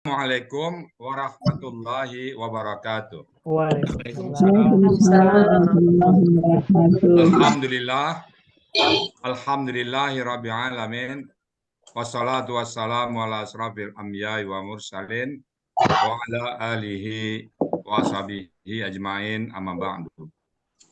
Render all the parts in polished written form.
Assalamualaikum warahmatullahi wabarakatuh. Waalaikumsalam. Alhamdulillah, alhamdulillahi rabbil alamin. Wassalatu wassalamu ala asrafil anbiya'i wa mursalin wa ala alihi wa sahbihi ajmain amma ba'du.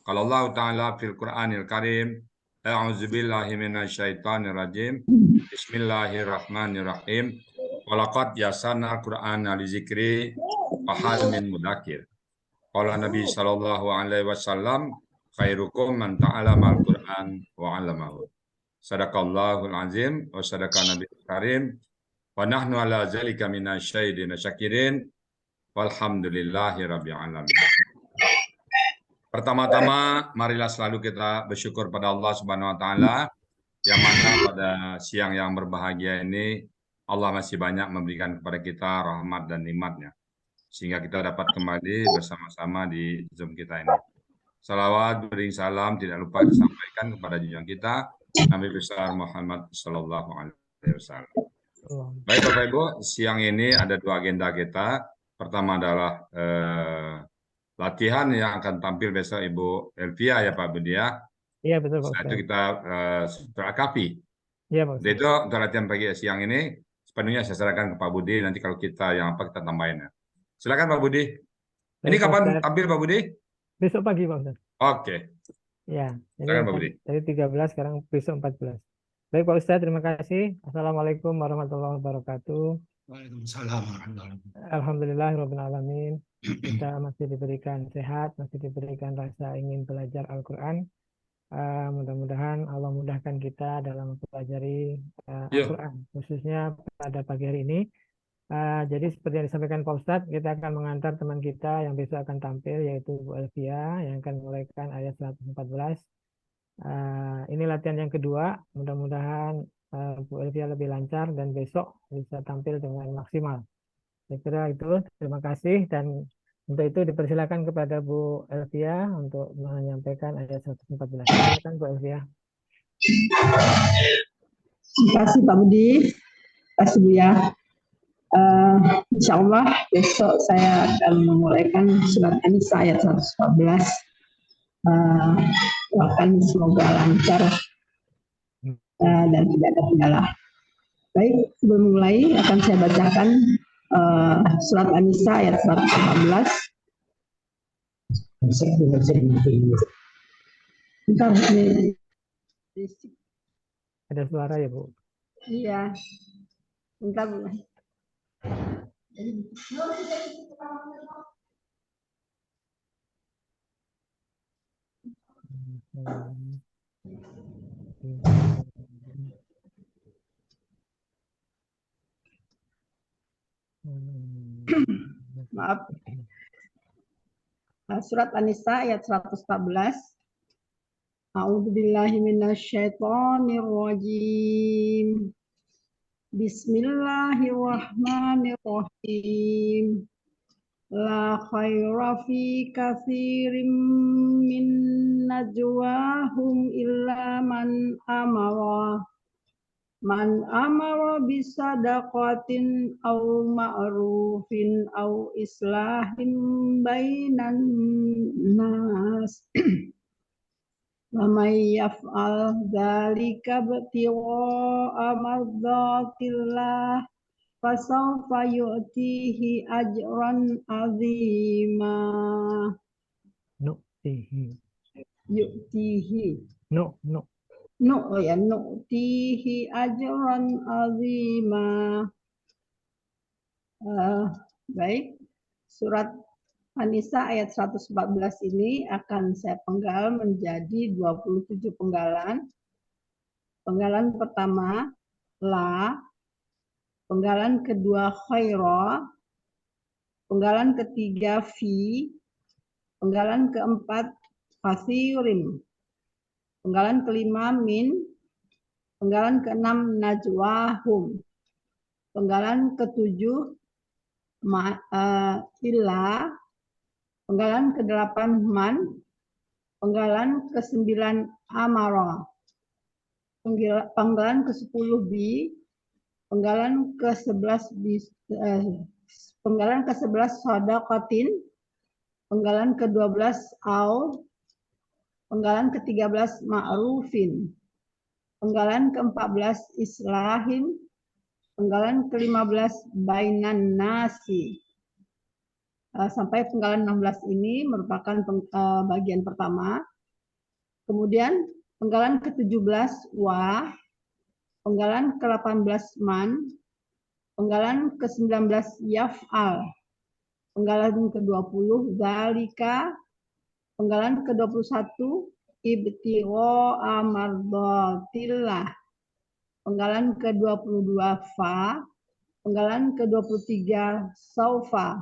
Qala Allah Ta'ala fil Qur'anil Karim, a'udzu billahi minasyaitonir rajim. Bismillahirrahmanirrahim. Walaqad yasanna Qur'ana lizikri wa hal min mudakir. Qala Nabi sallallahu alaihi wasallam, khairukum man ta'allama al-Qur'an wa 'allamahu. Sadaqallahul azim wa sadaqa Nabi karim. Wa nahnu ala zalika minasyahidin syakirin. Walhamdulillahi rabbil alamin. Pertama-tama, marilah selalu kita bersyukur pada Allah Subhanahu wa taala yang mana pada siang yang berbahagia ini Allah masih banyak memberikan kepada kita rahmat dan nikmat-Nya sehingga kita dapat kembali bersama-sama di Zoom kita ini. Salawat bering salam tidak lupa disampaikan kepada junjungan kita Nabi besar Muhammad sallallahu alaihi wasallam. Baik Bapak Ibu, siang ini ada dua agenda kita. Pertama adalah latihan yang akan tampil besok Ibu Elvia ya Pak Budi ya. Iya betul Pak Setelah Ustaz. itu kita berakapi. Iya Pak Jadi Ustaz. itu untuk latihan pagi siang ini sepenuhnya saya serahkan ke Pak Budi. Nanti kalau kita yang apa kita tambahin ya. Silakan Pak Budi. Ini Baik, Pak kapan Ustaz. tampil Pak Budi? Besok pagi Pak Ustaz. Oke. Ya, Silakan Pak Budi. tadi 13, sekarang besok 14. Baik Pak Ustaz, terima kasih. Assalamualaikum warahmatullahi wabarakatuh. Waalaikumsalam warahmatullahi wabarakatuh. Alhamdulillahirabbil alamin. Kita masih diberikan sehat, masih diberikan rasa ingin belajar Al-Qur'an. Mudah-mudahan Allah mudahkan kita dalam mempelajari Al-Qur'an, khususnya pada pagi hari ini. Jadi seperti yang disampaikan Pak Ustadz, kita akan mengantar teman kita yang besok akan tampil, yaitu Bu Elvia, yang akan memulaikan ayat 114. Ini latihan yang kedua, mudah-mudahan Bu Elvia lebih lancar dan besok bisa tampil dengan maksimal. Saya kira itu, terima kasih, dan untuk itu dipersilakan kepada Bu Elvia untuk menyampaikan ayat 114. Silakan Bu Elvia. Terima kasih Pak Budi. Terima kasih Bu ya. Insya Allah besok saya akan memulaikan surat An-Nisa ayat 114. Doakan semoga lancar dan tidak ada kendala. Baik, sebelum mulai akan saya bacakan surat An-Nisa ayat 114. Bentar, ini ada suara ya Bu? Iya, bentar Bu. Maaf. Surat An-Nisa ayat 114. A'udzubillahi minasyaitonirrajim. Bismillahirrahmanirrahim. La khaira fi katsirin min najwahum illa man amara bisadaqatin aw ma'rufin aw islahin bainan nas. Wa may yaf'al dzalika ibtigha'a mardhatillah fasawfa yu'tihi ajran 'azima. Nu'tihi ajran 'azima. Baik, surat An-Nisa ayat 114 ini akan saya penggal menjadi 27 penggalan. Penggalan pertama, la. Penggalan kedua, khaira. Penggalan ketiga, fi. Penggalan keempat, katsirin. Penggalan kelima, min. Penggalan keenam, najwahum. Penggalan ketujuh, illa. Penggalan ke-8 man, penggalan ke-9 amara, penggalan ke-10 bi, penggalan ke-11 Penggalan ke-11 sodakotin. Penggalan ke-12 au. Penggalan ke-13 ma'rufin. Penggalan ke-14 islahin. Penggalan ke-15 bainan nasi. Sampai penggalan 16 ini merupakan bagian pertama. Kemudian penggalan ke-17 wa. Penggalan ke-18 man. Penggalan ke-19 yaf'al. Penggalan ke-20 zalika. Penggalan ke-21 ibtigha mardatillah. Penggalan ke-22 fa. Penggalan ke-23 saufa.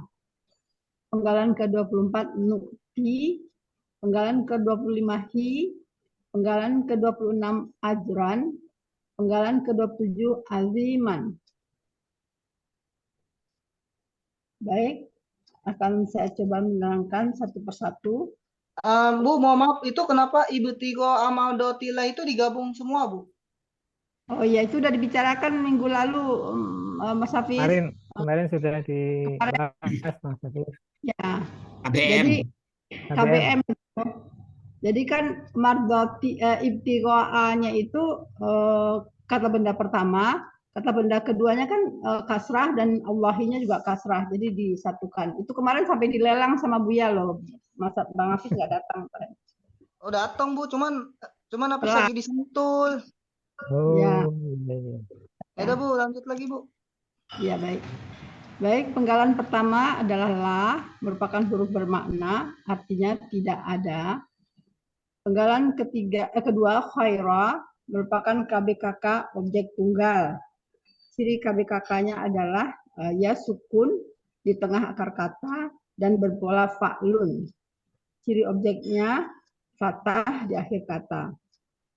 Penggalan ke-24 nu'ti. Penggalan ke-25 hi. Penggalan ke-26 ajran. Penggalan ke-27 aziman. Baik, akan saya coba menerangkan satu persatu. Bu, mohon maaf, itu kenapa ibtigho amadotila itu digabung semua, Bu? Oh iya, itu sudah dibicarakan minggu lalu, Mas Hafiz. Kemarin sudah dibahas, Mas Hafiz. Ya. KBM. Jadi KBM. Jadi kan mardoti ibtigho'anya itu kata benda pertama. Kata benda keduanya kan kasrah dan Allahinya juga kasrah, jadi disatukan. Itu kemarin sampai dilelang sama Buya loh, masa Bang Hafiz nggak datang. Oh datang Bu, cuman Hafiz lagi disentul. Oh, Ya. Ya udah Bu, lanjut lagi Bu. Ya baik. Baik, penggalan pertama adalah la, merupakan huruf bermakna, artinya tidak ada. Penggalan kedua khaira, merupakan KBKK objek tunggal. Ciri KBKK-nya adalah ya sukun di tengah akar kata dan berpola fa'lun. Ciri objeknya fathah di akhir kata.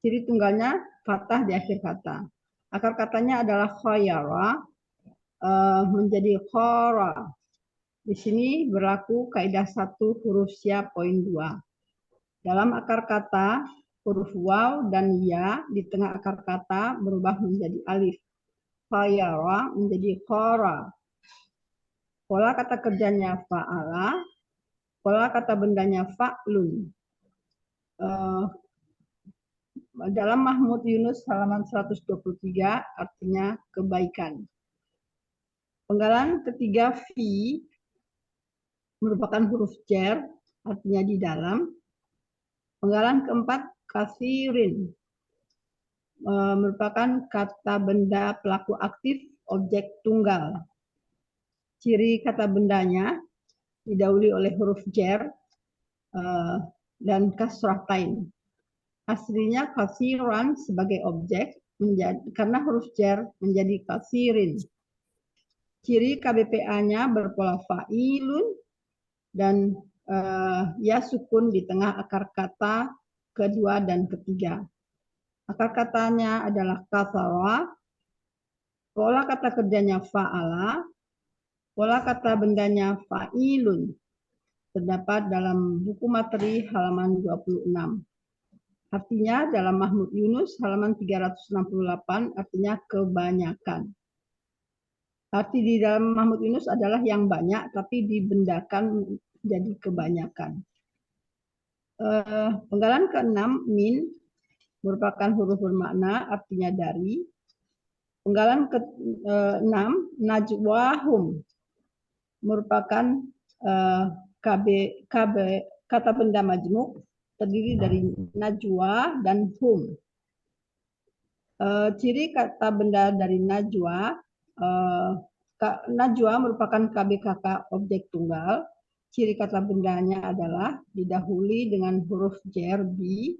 Ciri tunggalnya fathah di akhir kata. Akar katanya adalah khayara menjadi khara. Di sini berlaku kaidah 1 huruf sya poin 2. Dalam akar kata huruf waw dan ya di tengah akar kata berubah menjadi alif. Khayara menjadi khara. Pola kata kerjanya fa'ala, pola kata bendanya fa'lun. Dalam Mahmud Yunus halaman 123 artinya kebaikan. Penggalan ketiga fi merupakan huruf jar, artinya di dalam. Penggalan keempat kathirin merupakan kata benda pelaku aktif objek tunggal. Ciri kata bendanya didahului oleh huruf jar dan kasratain. Aslinya kathiran sebagai objek karena huruf jar menjadi kathirin. Ciri KBPA-nya berpola fa'ilun dan ya sukun di tengah akar kata kedua dan ketiga. Akar katanya adalah kathara, pola kata kerjanya fa'ala, pola kata bendanya fa'ilun. Terdapat dalam buku materi halaman 26. Artinya dalam Mahmud Yunus halaman 368 artinya kebanyakan. Arti di dalam Mahmud Yunus adalah yang banyak tapi dibendakan jadi kebanyakan. Penggalan ke-6 min merupakan huruf bermakna artinya dari. Penggalan ke-6 najwahum merupakan kata benda majmuk terdiri dari najwa dan hum. Ciri kata benda dari najwa, najwa merupakan KBKK objek tunggal. Ciri kata bendanya adalah didahului dengan huruf jar bi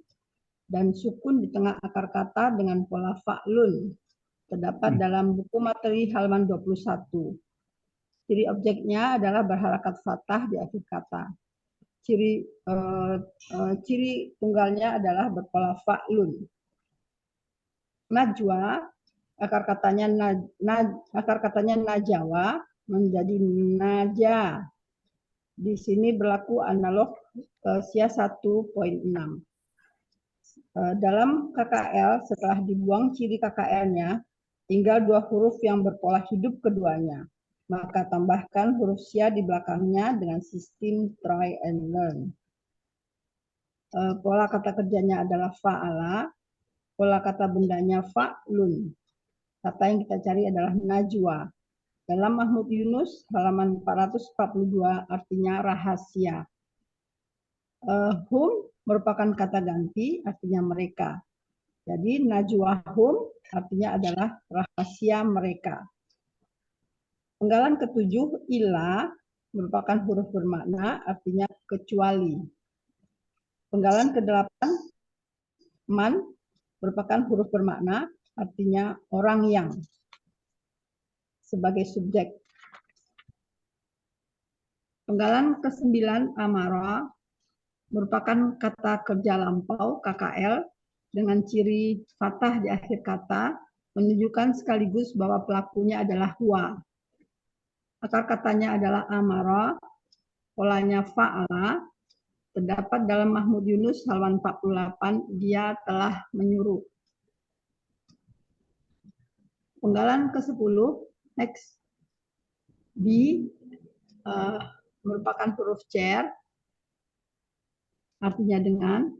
dan sukun di tengah akar kata dengan pola fa'lun. Terdapat dalam buku materi halaman 21. Ciri objeknya adalah berharakat fathah di akhir kata. Ciri tunggalnya adalah berpola fa'lun. Najwa, akar katanya najawa menjadi naja. Di sini berlaku analog sya 1.6. Dalam KKL setelah dibuang ciri KKL-nya tinggal 2 huruf yang berpola hidup keduanya. maka tambahkan huruf sya di belakangnya dengan sistem try and learn. Pola kata kerjanya adalah fa'ala, pola kata bendanya fa'lun. Kata yang kita cari adalah najwa. Dalam Mahmud Yunus halaman 442 artinya rahasia. Hum merupakan kata ganti artinya mereka. Jadi najwa hum artinya adalah rahasia mereka. Penggalan ketujuh ila merupakan huruf bermakna artinya kecuali. Penggalan ke-8 man merupakan huruf bermakna artinya orang yang sebagai subjek. Penggalan ke-9 amara merupakan kata kerja lampau KKL dengan ciri fathah di akhir kata menunjukkan sekaligus bahwa pelakunya adalah huwa. Akar katanya adalah amara, polanya fa'ala. Terdapat dalam Mahmud Yunus halaman 48, dia telah menyuruh. Penggalan ke-10, next. B merupakan huruf cer, artinya dengan.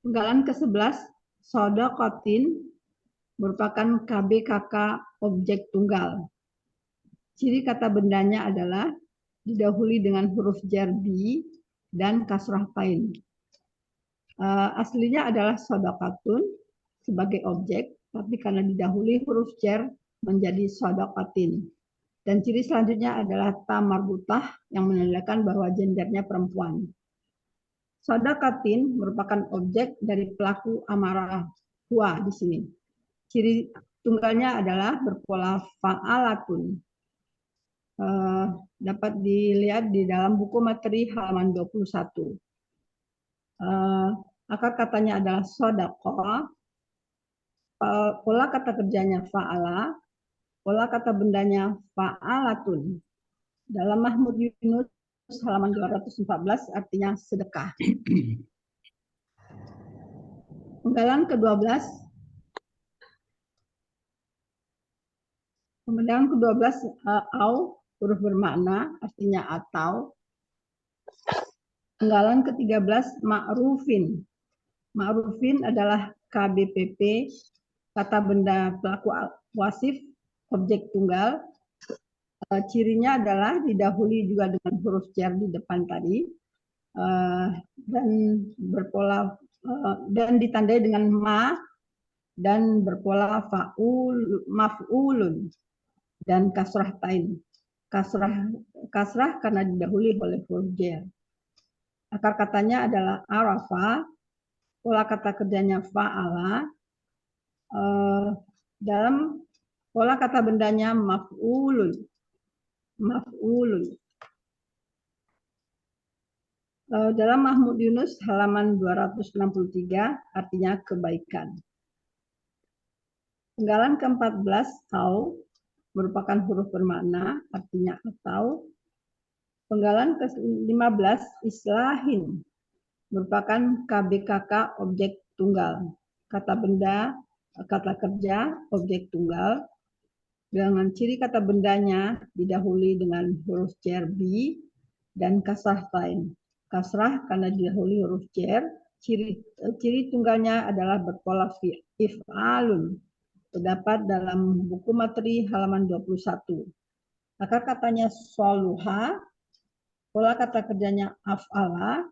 Penggalan ke-11, sodokotin merupakan KBKK objek tunggal. Ciri kata bendanya adalah didahului dengan huruf jar bi dan kasrah tain. Aslinya adalah sodokatun sebagai objek, tapi karena didahului huruf jar menjadi sodokatin. Dan ciri selanjutnya adalah ta marbutah yang menandakan bahwa gendernya perempuan. Sodokatin merupakan objek dari pelaku amarah huwa di sini. Ciri tunggalnya adalah berpola fa'alatun. Dapat dilihat di dalam buku materi halaman 21. Akar katanya adalah sodaqah, pola kata kerjanya fa'ala, pola kata bendanya fa'alatun. Dalam Mahmud Yunus halaman 214 artinya sedekah. Penggalan ke-12. Penggalan ke-12 au huruf bermakna artinya atau. Penggalan ke-13 ma'rufin. Ma'rufin adalah KBPP, kata benda pelaku wasif, objek tunggal. Cirinya adalah didahului juga dengan huruf jar di depan tadi dan berpola dan ditandai dengan ma dan berpola maf'ulun dan kasrah tain. Kasrah karena didahului oleh huruf jar. Akar katanya adalah arafa, pola kata kerjanya fa'ala, dalam pola kata bendanya maf'ulun. Dalam Mahmud Yunus halaman 263 artinya kebaikan. Penggalan ke-14 au merupakan huruf bermakna artinya atau. Penggalan ke-15 islahin merupakan KBKK objek tunggal. Kata benda, kata kerja objek tunggal. Dengan ciri kata bendanya didahului dengan huruf jar bi dan kasrah tain. Kasrah karena didahului huruf jar. Ciri tunggalnya adalah berpola if'alun. Terdapat dalam buku materi halaman 21. Akar katanya soluha, pola kata kerjanya af'ala,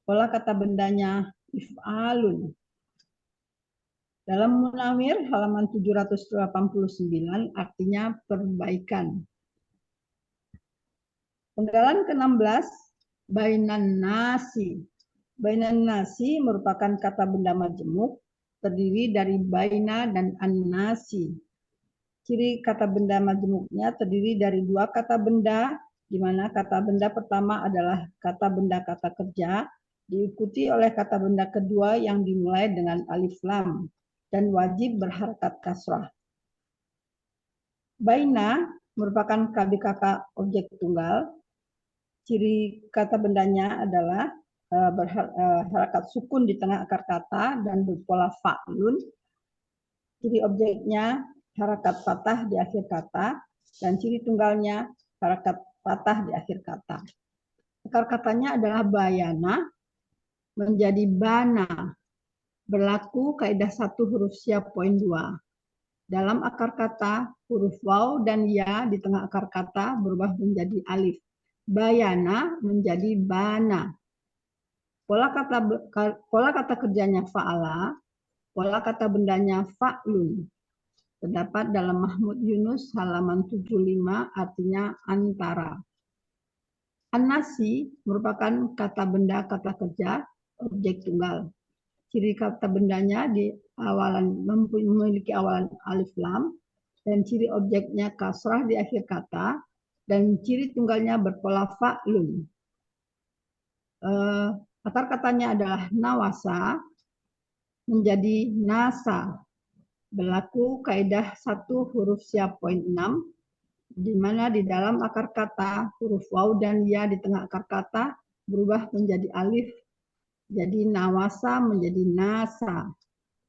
pola kata bendanya if'alun. Dalam Munawir halaman 789 artinya perbaikan. Penggalan ke-16 bainan nasi. Bainan nasi merupakan kata benda majemuk terdiri dari baina dan an-nasi. Ciri kata benda majemuknya terdiri dari dua kata benda, di mana kata benda pertama adalah kata benda kata kerja, diikuti oleh kata benda kedua yang dimulai dengan alif lam dan wajib berharakat kasrah. Baina merupakan KBKK objek tunggal. Ciri kata bendanya adalah berharakat sukun di tengah akar kata dan berpola fa'lun. Ciri objeknya harakat fathah di akhir kata dan ciri tunggalnya harakat fathah di akhir kata. Akar katanya adalah bayana menjadi bana, berlaku kaidah 1 huruf sia poin 2. Dalam akar kata, huruf waw dan ya di tengah akar kata berubah menjadi alif. Bayana menjadi bana. Pola kata kerjanya fa'ala, pola kata bendanya fa'lun. Terdapat dalam Mahmud Yunus halaman 75, artinya antara. An-nasi merupakan kata benda kata kerja objek tunggal. Ciri kata bendanya di awalan memiliki awalan alif lam, dan ciri objeknya kasrah di akhir kata, dan ciri tunggalnya berpola fa'lun. Akar katanya adalah nawasa menjadi nasa. Berlaku kaidah 1 huruf sia poin 6, di mana di dalam akar kata huruf waw dan ya di tengah akar kata berubah menjadi alif, jadi nawasa menjadi nasa.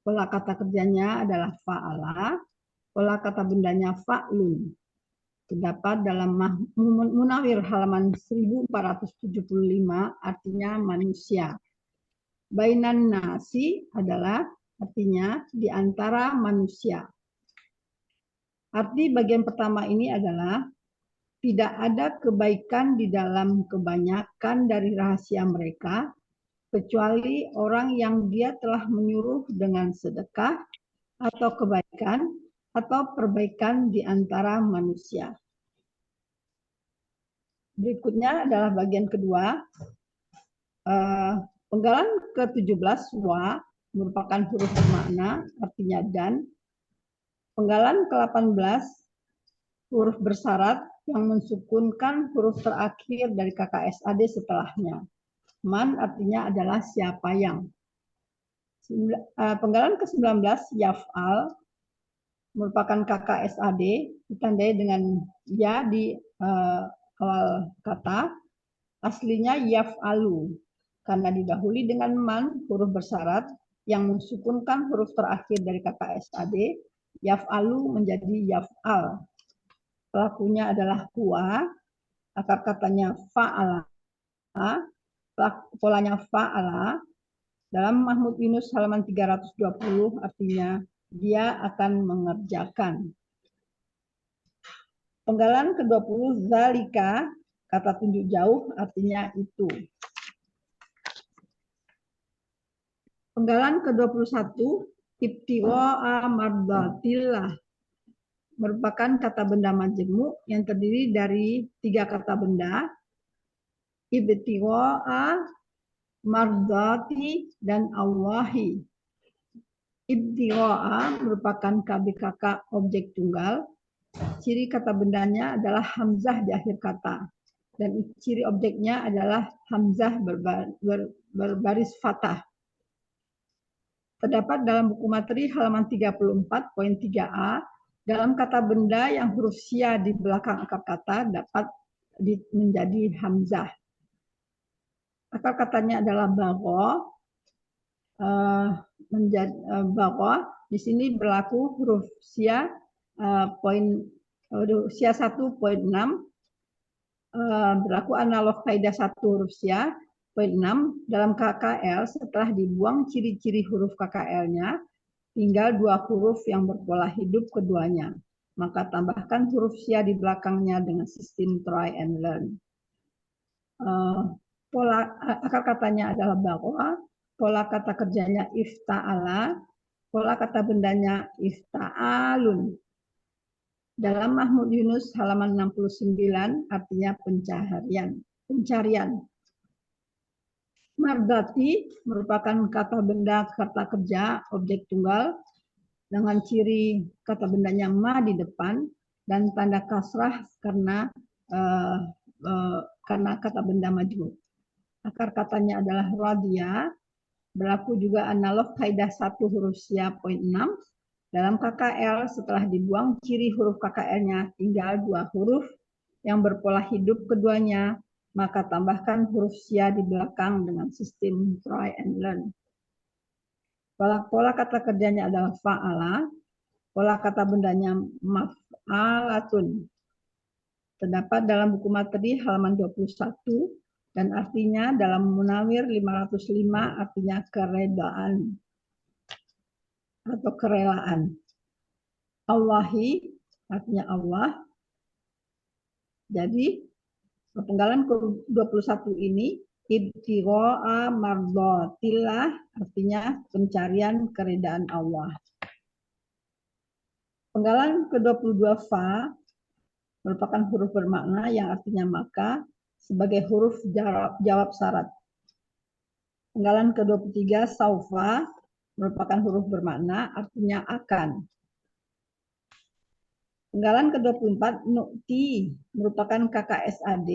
Pola kata kerjanya adalah fa'ala, pola kata bendanya fa'lun. Terdapat dalam Munawir halaman 1475, artinya manusia. Bainan nasi adalah artinya di antara manusia. Arti bagian pertama ini adalah tidak ada kebaikan di dalam kebanyakan dari rahasia mereka, kecuali orang yang dia telah menyuruh dengan sedekah atau kebaikan atau perbaikan di antara manusia. Berikutnya adalah bagian kedua. Penggalan ke-17 wa merupakan huruf bermakna, artinya dan. Penggalan ke-18 huruf bersyarat yang mensukunkan huruf terakhir dari KKSAD setelahnya. Man artinya adalah siapa yang. Penggalan ke-19 yaf'al merupakan KKSAD ditandai dengan ya di awal kata. Aslinya yaf'alu karena didahului dengan man huruf bersyarat yang mensukunkan huruf terakhir dari KKSAD. Yaf'alu menjadi yaf'al. Pelakunya adalah huwa, akar katanya fa'ala, polanya fa'ala. Dalam Mahmud Yunus halaman 320 artinya dia akan mengerjakan. Penggalan ke-20 zalika, kata tunjuk jauh artinya itu. Penggalan ke-21 ibtiwa'a mardatillah merupakan kata benda majemuk yang terdiri dari 3 kata benda, ibtiwa'a, mardati, dan Allahi. Ibtiwa'a merupakan KBKK objek tunggal. Ciri kata bendanya adalah hamzah di akhir kata. Dan ciri objeknya adalah hamzah berbaris fathah. Terdapat dalam buku materi halaman 34.3a, dalam kata benda yang huruf sia di belakang akar kata dapat menjadi hamzah. Akar katanya adalah bagho. Bagho di sini berlaku huruf sia sia 1.6, berlaku analog kaidah 1 huruf sia poin 6. Dalam KKL setelah dibuang ciri-ciri huruf KKL-nya tinggal 2 huruf yang berpola hidup keduanya, maka tambahkan huruf sia di belakangnya dengan sistem try and learn. Akar katanya adalah bahwa, pola kata kerjanya ifta'ala, pola kata bendanya ifta'alun. Dalam Mahmud Yunus halaman 69 artinya pencarian. Mardati merupakan kata benda kata kerja objek tunggal dengan ciri kata bendanya ma di depan dan tanda kasrah karena kata benda majmuk. Akar katanya adalah radia, berlaku juga analog kaidah 1 huruf sia poin 6. Dalam KKL setelah dibuang ciri huruf KKL-nya tinggal 2 huruf yang berpola hidup keduanya, maka tambahkan huruf sia di belakang dengan sistem try and learn. Pola kata kerjanya adalah fa'ala, pola kata bendanya maf'alatun. Terdapat dalam buku materi halaman 21 dan artinya dalam Munawir 505 artinya keredaan atau kerelaan. Allahi artinya Allah. Jadi penggalan ke-21 ini ibtigha'a mardatillah artinya pencarian keredaan Allah. Penggalan ke-22 fa merupakan huruf bermakna yang artinya maka sebagai huruf jawab syarat. Penggalan ke-23 saufa merupakan huruf bermakna artinya akan. Penggalan ke-24 nu'ti merupakan KKSAD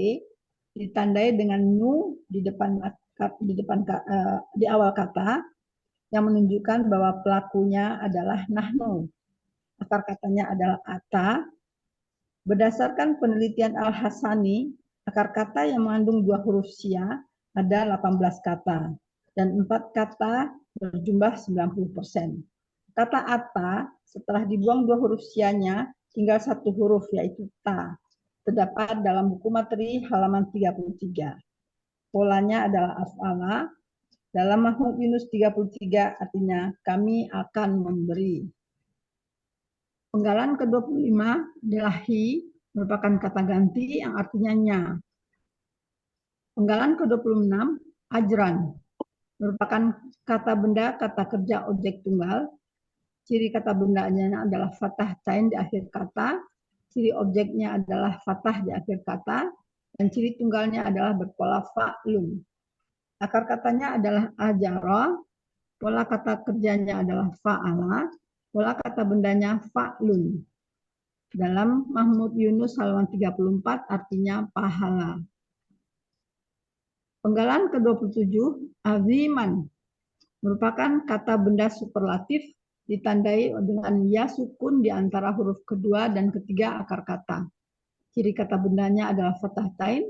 ditandai dengan nu di awal kata yang menunjukkan bahwa pelakunya adalah nahnu. Akar katanya adalah ata. Berdasarkan penelitian Al-Hasani, akar kata yang mengandung 2 huruf sya ada 18 kata dan 4 kata berjumlah 90%. Kata ata setelah dibuang 2 huruf sya-nya tinggal 1 huruf yaitu ta. Terdapat dalam buku materi halaman 33. Polanya adalah af'ala. Dalam Mahmud Yunus 33 artinya kami akan memberi. Penggalan ke-25 adalah hi, merupakan kata ganti yang artinya nya. Penggalan ke-26 ajran, merupakan kata benda, kata kerja, objek tunggal. Ciri kata bendanya adalah fathah tain di akhir kata, ciri objeknya adalah fathah di akhir kata, dan ciri tunggalnya adalah berpola fa'lun. Akar katanya adalah ajara, pola kata kerjanya adalah fa'ala, pola kata bendanya fa'lun. Dalam Mahmud Yunus halaman 34 artinya pahala. Penggalan ke-27 aziman merupakan kata benda superlatif ditandai dengan ya sukun di antara huruf kedua dan ketiga akar kata. Ciri kata bendanya adalah fathah tain,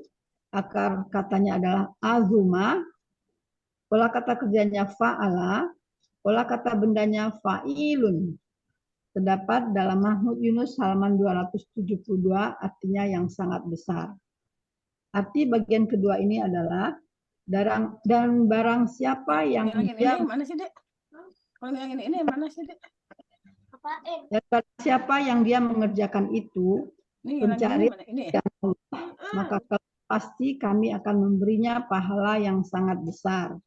akar katanya adalah azuma, pola kata kerjanya fa'ala, pola kata bendanya fa'ilun. Terdapat dalam Mahmud Yunus halaman 272 artinya yang sangat besar. Arti bagian kedua ini adalah dan barang siapa yang dia mana sih, Dek? Kalau yang ini mana sih, Dek? dan barang siapa yang dia mengerjakan itu mencari maka pasti kami akan memberinya pahala yang sangat besar.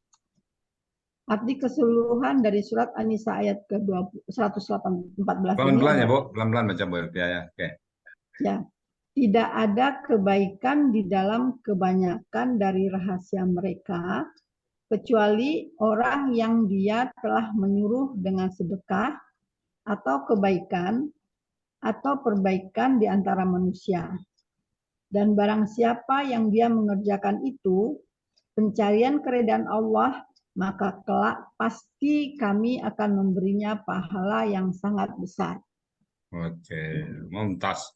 Arti keseluruhan dari surat An-Nisa ayat ke-114 Pelan-pelan ya, Bu. Pelan-pelan baca, Bu Elvia ya. Oke. Ya, tidak ada kebaikan di dalam kebanyakan dari rahasia mereka, kecuali orang yang dia telah menyuruh dengan sedekah atau kebaikan atau perbaikan di antara manusia. Dan barang siapa yang dia mengerjakan itu, pencarian keredaan Allah, maka kelak pasti kami akan memberinya pahala yang sangat besar. Oke, mumtaz.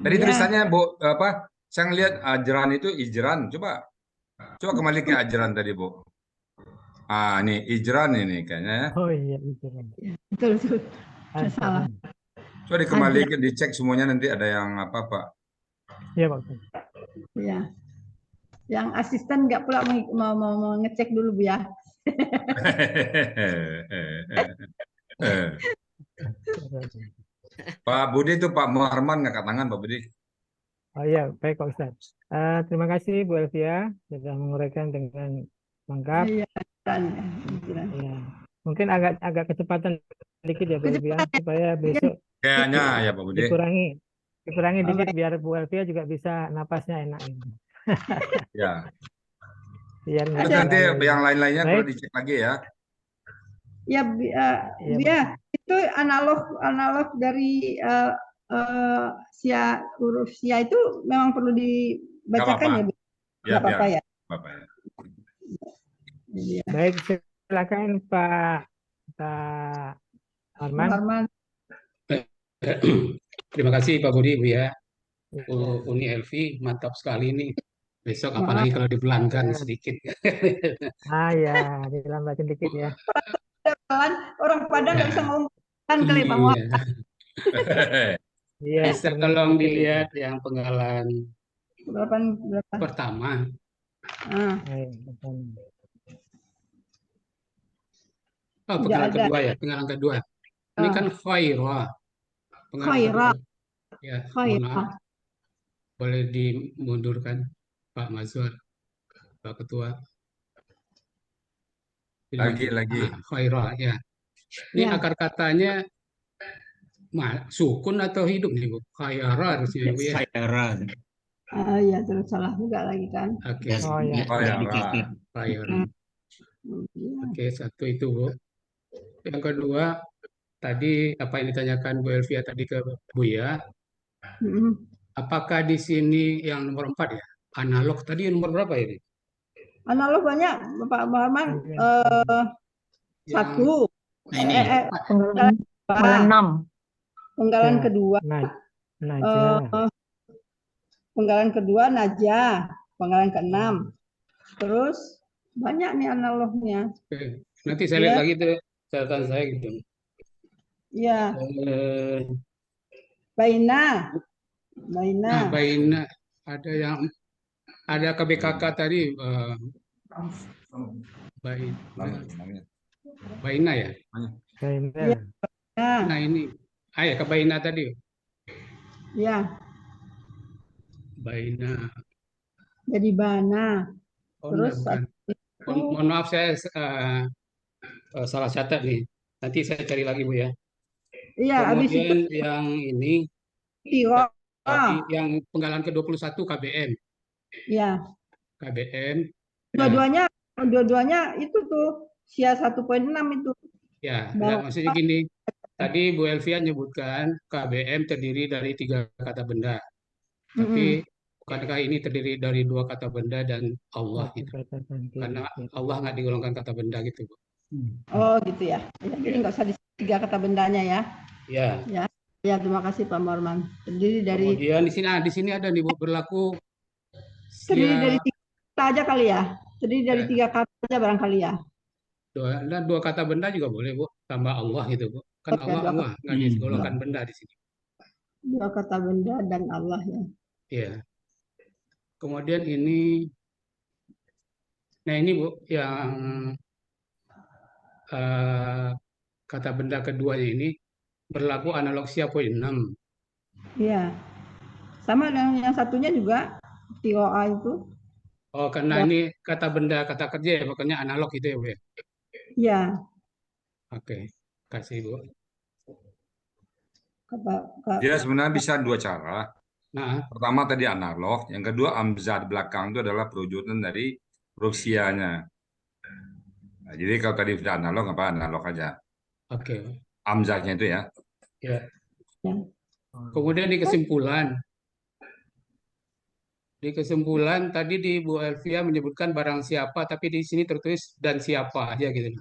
Tadi Ya. tulisannya, Bu, apa? Saya ngelihat ajran itu ijran. Coba kembali ke ajran tadi, Bu. Ah, ini ijran ini kayaknya ya. Oh iya, itu. Betul. Salah. Coba dikembalikan, dicek semuanya nanti ada yang apa-apa. Iya, Pak. Ya. Yang asisten nggak pula mau ngecek dulu, Bu ya. Pak Budi itu Pak Muharman ngangkat tangan, Pak Budi. Oh iya, baik Pak Ustadz. Terima kasih Bu Elvia sudah menguraikan dengan lengkap. Iya. Ya. Mungkin agak kecepatan sedikit ya Bu Elvia supaya besok Kayaknya ya Pak Budi. dikurangi dikit biar Bu Elvia juga bisa napasnya enak. Ya. Biar Terus nanti yang lain-lainnya perlu dicek lagi ya. Ya, itu analog dari huruf sia itu memang perlu dibacakan ya, Bu? Ya, apa-apa ya. Bapak ya. Ya. Baik, silakan Pak Arman. Terima kasih Pak Budi, Bu ya. Uni Elvi, mantap sekali nih. Besok apalagi kalau dipelankan sedikit. Ya, dilambatin dikit ya. Orang Padang nggak bisa ngomong kali Pak. Iya, Bisa pernah tolong baca itu. dilihat yang penggalan berapa? pertama. Ah, Baik, betul. Oh, tidak penggalan ada. kedua ya, penggalan kedua. Ini kan khairah. Penggalan kedua. Khairah, Ya, mohon khairah. maaf. Boleh dimundurkan, Pak Mazhar, Pak Ketua. Lagi. Khairah, ya. Ini Ya. akar katanya sukun atau hidup nih, Bu? Khairah harusnya, Bu, ya. Khairah. Iya, terus salah juga lagi kan. Oke, Oh ya. Oh ya, dikit. Khairah. Iya. Oke, satu itu, Bu. Yang kedua, tadi apa yang ditanyakan Bu Elvia tadi ke Buya, Mm-mm. apakah di sini yang nomor 4 ya? Analog tadi nomor berapa ini? Analog banyak, Bapak Muhammad. Yang Satu. Nah, ini. Penggalan Penggalan 6. Penggalan Ya. kedua. Najah. Penggalan kedua Najah. Penggalan keenam. Terus banyak nih analognya. Oke. Nanti saya lihat Ya. lagi tuh catatan saya gitu. Iya. Nah, Baina. Baina ada KBKK tadi Baina ya. Baina. Nah ini, ya ke Baina tadi. Ya. Baina. Jadi Bana. Oh, Terus bukan. Mohon maaf saya salah catat nih. Nanti saya cari lagi Bu ya. Iya, habis itu Kemudian yang ini Tiro. yang penggalan ke-21 KBM. Ya. KBM. Dua-duanya itu tuh Sia 1.6 itu. Ya, maksudnya gini. Tadi Bu Elvia menyebutkan KBM terdiri dari 3 kata benda. Tapi bukankah ini terdiri dari 2 kata benda dan Allah gitu? Karena Allah nggak digolongkan kata benda gitu, Bu. Oh gitu ya. Jadi nggak usah di 3 kata bendanya ya. Ya. Ya, terima kasih Pak Morman. Terdiri dari Kemudian di sini ada nih Bu, berlaku terdiri dari 3 kata aja kali ya. Terdiri dari 3 kata aja barangkali ya. Dan 2 kata benda juga boleh Bu, tambah Allah gitu Bu. Kan Allah nggak digolongkan benda di sini. 2 kata benda dan Allah ya. Iya. Kemudian ini, nah ini Bu, yang kata benda keduanya ini berlaku analogsia poin 6. Iya. Sama dengan yang satunya juga TOA itu. Oh, karena ini kata benda kata kerja ya, makanya analog itu ya Bu ya. Iya. Oke, kasih Bu. Dia sebenarnya bisa 2 cara. Nah, Pertama tadi analog, yang kedua amzad belakang itu adalah perwujudan dari huruf sianya. Nah, jadi kalau tadi sudah analog apa analog aja. oke. Amzadnya itu ya. Ya. Kemudian di kesimpulan tadi di Bu Elvia menyebutkan barang siapa, tapi di sini tertulis dan siapa aja gitu.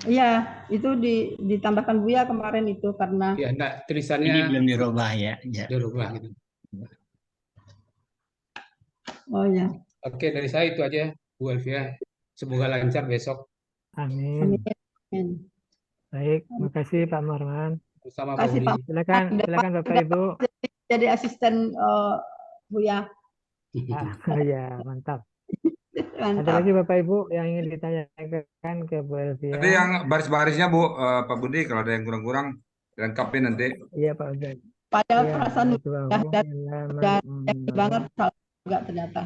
Iya, itu ditambahkan Buya kemarin itu karena Ya, enggak, tulisannya Ini belum dirubah ya. dirubah gitu. Oh ya. Oke, dari saya itu aja Bu Elvia. Semoga lancar besok. Amin. Amin. Baik, makasih Pak Marwan. Bersama Kasih Pak Pak. Uni. Silakan Bapak Ibu. Jadi asisten Buya. Ya, mantap. Ada Mantap. lagi Bapak Ibu yang ingin ditanyakan ke Bu Elvia? Tapi yang baris-barisnya Bu, Pak Budi, kalau ada yang kurang-kurang lengkapin nanti. Iya Pak Ustaz. Padahal Ya, perasaan udah banget juga ternyata.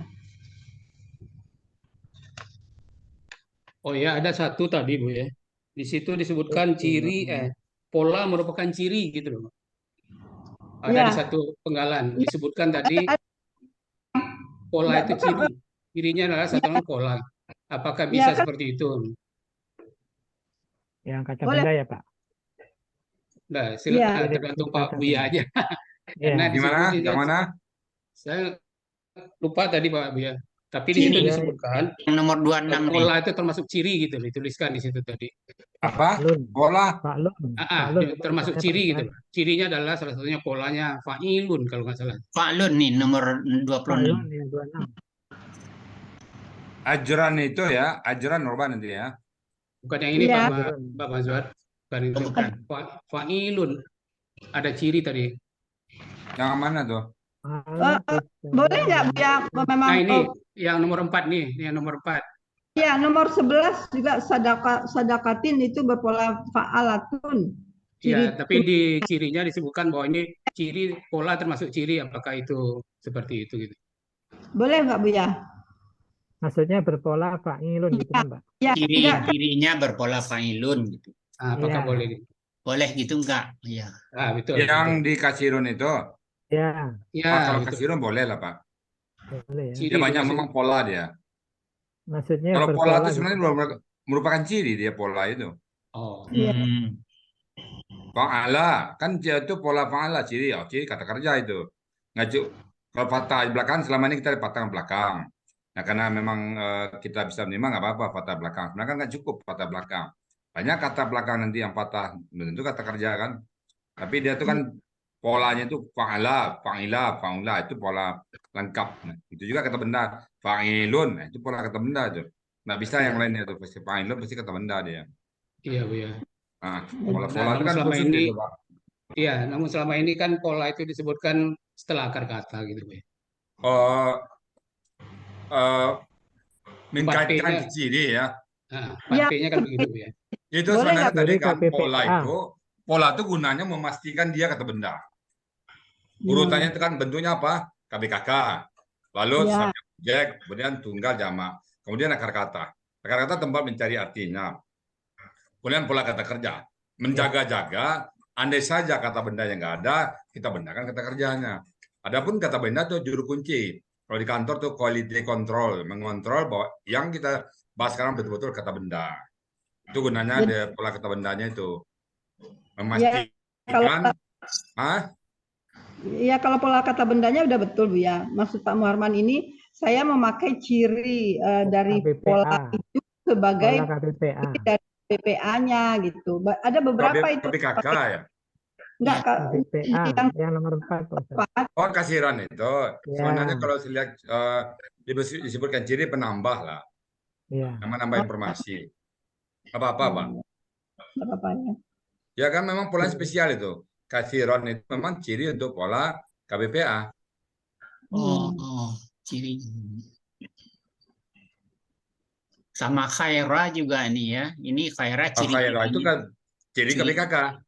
Oh ya, ada satu tadi Bu ya. Di situ disebutkan pola merupakan ciri gitu loh. Ada di satu penggalan disebutkan tadi pola itu ciri. Cirinya adalah satu pola. Apakah bisa seperti itu? Yang kata benda ya Pak? Nah, silakan tergantung Pak Buya aja. Karena Gimana? Yang mana? Saya lupa tadi Pak Buya. Tapi di situ disebutkan yang nomor 26 pola itu termasuk ciri gitu, dituliskan di situ tadi. Apa? Pola? Termasuk ciri gitu. Cirinya adalah salah satunya polanya fa'ilun kalau nggak salah. Fa'lun nih nomor 26. Ajran itu ya, ajran normal nanti ya. Bukan yang ini Pak Mazhar. Bukan itu. Fa'ilun. Ada ciri tadi. Yang mana tuh? Boleh nggak ya memang Nah ini yang nomor 4 nih, yang nomor 4. ya nomor 11 juga sadakatin itu berpola fa'alatun. Ya, tapi di cirinya disebutkan bahwa ini ciri pola termasuk ciri, apakah itu seperti itu gitu. Boleh nggak Bu ya? Maksudnya berpola fa'ilun gitu kan, Mbak? Ya, Ciri-cirinya berpola fa'ilun gitu. Apakah Iya. boleh? Boleh gitu enggak? Iya. Betul. Yang di kasirun itu. Ya, Pak, kalau betul. kasirun boleh lah, Pak. boleh ya. Ciri Dia banyak itu memang pola dia. Maksudnya Kalau pola berpola itu gitu. sebenarnya merupakan ciri dia pola itu. Oh. Fa'ala, kan dia itu pola fa'ala, ciri kata kerja itu. Ngacu, kalau patah di belakang, selama ini kita patah belakang. Nah, karena memang kita bisa menerima nggak apa-apa patah belakang. Sebenarnya kan nggak cukup patah belakang. Banyak kata belakang nanti yang patah, tentu kata kerja kan. Tapi dia itu kan polanya itu fa'ala, fa'ila, fa'ula, itu pola lengkap. Nah, itu juga kata benda. Fa'ilun, nah, itu pola kata benda itu. Nggak bisa yang lainnya itu. Pasti fa'ilun, pasti kata benda dia. Iya, Bu ya. Nah, pola itu kan selama khusus ini, gitu, Pak. iya, namun selama ini kan pola itu disebutkan setelah akar kata gitu, Bu ya. Mengkaitkan ke ciri ya. Nah, 4P-nya kan begitu, Bu ya. Itu Boleh sebenarnya nggak? tadi Boleh kan KPPA. pola itu gunanya memastikan dia kata benda. Urutannya itu kan bentuknya apa? KBKK. Lalu Ya. subjek objek, kemudian tunggal jamak, kemudian akar kata. Akar kata tempat mencari artinya. Kemudian pola kata kerja, menjaga-jaga. Andai saja kata benda yang nggak ada, kita bedakan kata kerjanya. Adapun kata benda itu juru kunci. Kalau di kantor tuh quality control, mengontrol bahwa yang kita bahas sekarang betul-betul kata benda. Itu gunanya ada pola kata bendanya itu. Memastikan, ya kalau pola kata bendanya udah betul Bu ya. Maksud Pak Muharman ini saya memakai ciri dari KPPA. pola itu sebagai Pola KPPA. dari BPA-nya gitu. Ada beberapa itu. KBKK ya? Enggak, KPPA yang nomor 4. Oh, kasiran itu. Ya. Sebenarnya kalau saya lihat disebutkan ciri penambah lah. Iya. Nambah informasi. Apa-apa, Pak? Apa-apa ya. Ya kan memang pola spesial itu. Kasiron itu memang ciri untuk pola KBPA. Ciri. Sama khaira juga nih ya. Ini khaira ciri. Khaira itu kan ciri KBKK.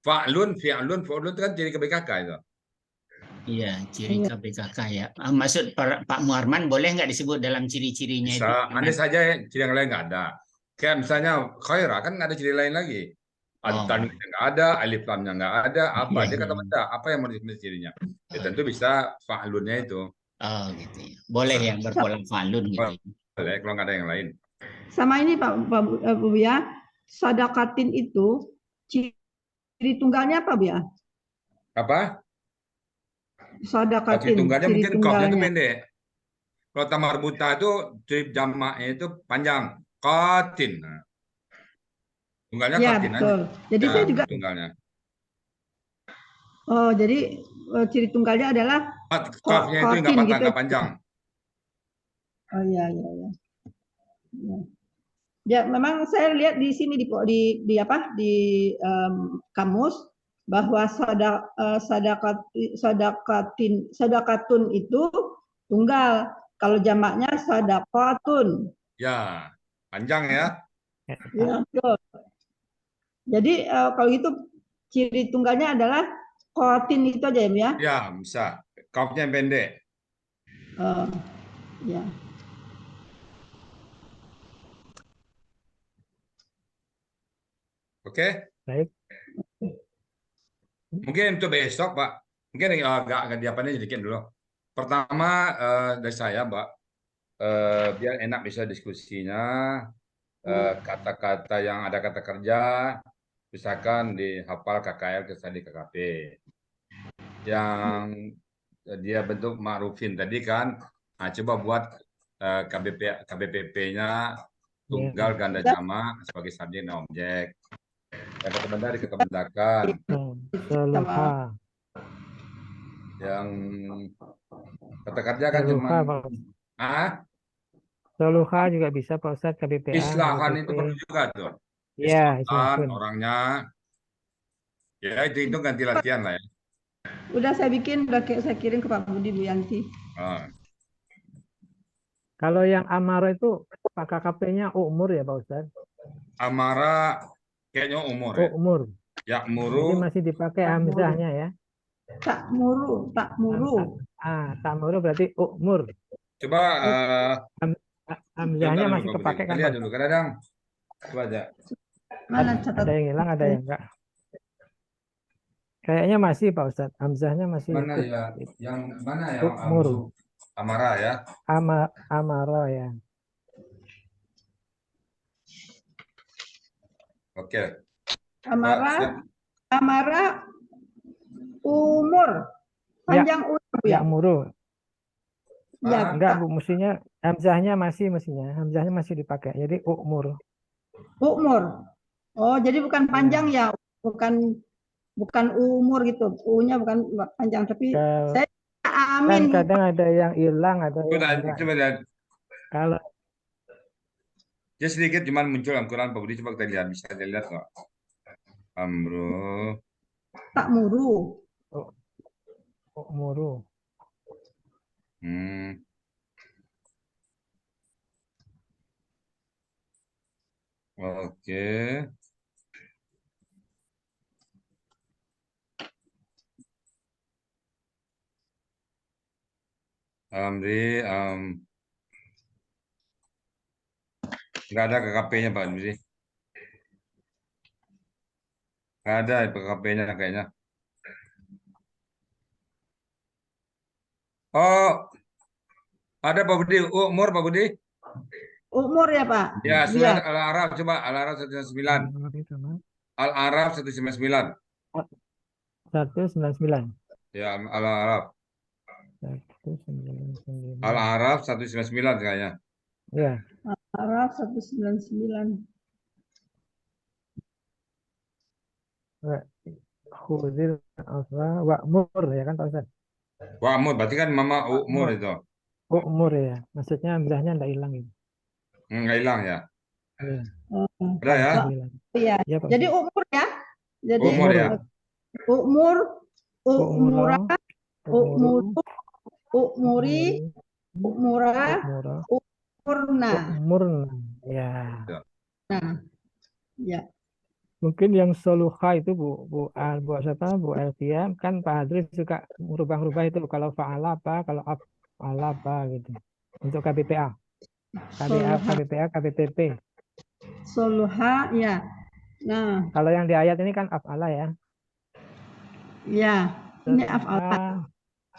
Fa'lun, fi'lun, fa'lun itu kan ciri KBKK itu. Iya, ciri KBKK ya. Maksud Pak Muharman boleh nggak disebut dalam ciri-cirinya itu? Bisa, andai saja ciri yang lain nggak ada. Kayak misalnya khaira kan nggak ada ciri lain lagi. Tanwinnya nggak ada, alif lamnya nggak ada, apa? Dia kata benda, apa yang menjadi cirinya? Ya tentu bisa fa'lunnya itu. Oh gitu ya. Boleh yang berpola fa'lun gitu. Boleh, kalau nggak ada yang lain. Sama ini Pak Bu ya, sadakatin itu ciri tunggalnya apa Bu ya? Apa? Sadakatin. Ciri tunggalnya mungkin kafnya itu pendek. Kalau tamar buta itu ciri jamaknya itu panjang. Qatin. Tunggalnya ya, qatin betul. aja. Jadi saya juga tunggalnya. Oh, jadi ciri tunggalnya adalah kafnya itu nggak patah, nggak panjang. Oh iya. Ya, memang saya lihat di sini di kamus bahwa sadakatun itu tunggal. Kalau jamaknya sadaqatun. Ya, panjang ya. Ya, betul. Jadi kalau itu ciri tunggalnya adalah qatin itu aja ya? Ya, bisa. Kafnya yang pendek. Ya. Oke. Baik. Mungkin untuk besok, Pak. Mungkin agak diapain sedikit dulu. Pertama dari saya, Mbak, biar enak bisa diskusinya. Kata-kata yang ada kata kerja, misalkan dihafal KKL ke tadi KKP. Yang dia bentuk ma'rufin tadi kan, coba buat KBPP-nya tunggal ganda jamak sebagai subjek dan objek. Yang kata benda dikebendakan. Seluha. Yang kata kerja kan cuma Seluha juga bisa Pak Ustadz KBPA. Islahan itu perlu juga tuh. Iya, islahan orangnya. Ya itu ganti latihan lah ya. Udah saya bikin, saya kirim ke Pak Budi, Bu Yanti. Kalau yang amaro itu Pak KKP-nya umur ya Pak Ustadz? Amara kayaknya umur ya. Umur. Jadi Yakmuru. masih dipakai hamzahnya ya. Takmuru. Takmuru berarti umur. Coba Hamzahnya dulu, masih Pak Budi. kepakai Kita kan lihat Pak? dulu. Kadang coba aja. Mana catat? Ada yang hilang, ada yang enggak. Kayaknya masih Pak Ustadz. Hamzahnya masih Mana ikut. ya? Yang mana yang Umur. Amara ya? Amaro ya. Oke. Amara umur. Panjang umur ya? Yakmuru. Ya, Enggak Bu, mestinya hamzahnya masih dipakai. Jadi umur. Umur. Oh, jadi bukan panjang ya, bukan umur gitu. U-nya bukan panjang, tapi saya amin. Kan kadang ada yang hilang, ada yang enggak. Coba lihat. Kalau Ya sedikit cuman muncul Al-Quran Pak Budi, coba kita lihat, bisa dilihat nggak? Amru. Takmuru. umuru. Oke. Amri, nggak ada KKP-nya Pak Amri. Nggak ada KKP-nya kayaknya. Oh, ada Pak Budi. Umur Pak Budi. Umur ya Pak? Ya, surat Al-A'raf, coba Al-A'raf 199. Al-A'raf 199. 199. Ya, Al-A'raf. 199. Al-A'raf 199 kayaknya. Ya. Al-A'raf 199. Khudil afra wa'mur ya kan Pak Ustaz? Wa'mur, berarti kan mama umur itu. Umur ya. Maksudnya hamzahnya enggak hilang gitu. Nggak hilang ya? Iya. Ada ya? Iya. Ya, Pak Jadi Ustaz. umur ya. Jadi Umur ya. umur, umura, umuru, umuri, umura, umurna. Umurna. Ya. Nah, ya. Mungkin yang soluha itu Bu siapa? Bu Elvia kan Pak Hadri suka merubah-rubah itu kalau fa'ala apa, kalau af'ala apa gitu. Untuk KBPA. KBPA, KBPP. Soluha ya. Nah, kalau yang di ayat ini kan af'ala ya. Ya, ini af'ala.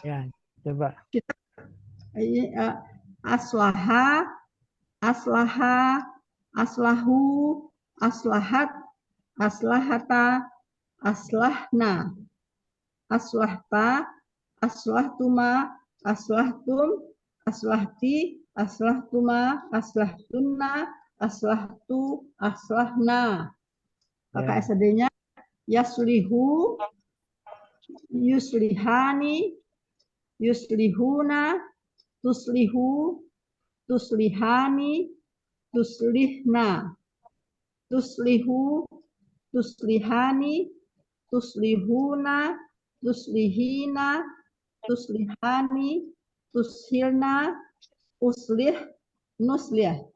Ya, coba. Ini aslaha, aslaha, aslahu, aslahat, aslahata, aslahna, aslahta, aslahtuma, aslahtum, aslahti, aslahtuma, aslahtunna, aslahtu, aslahna. KKSD-nya yaslihu, yuslihani, yuslihuna, tuslihu, tuslihani, tuslihna, tuslihu, tuslihani, tuslihuna, tuslihina, tuslihani, tushilna, uslih, nuslih.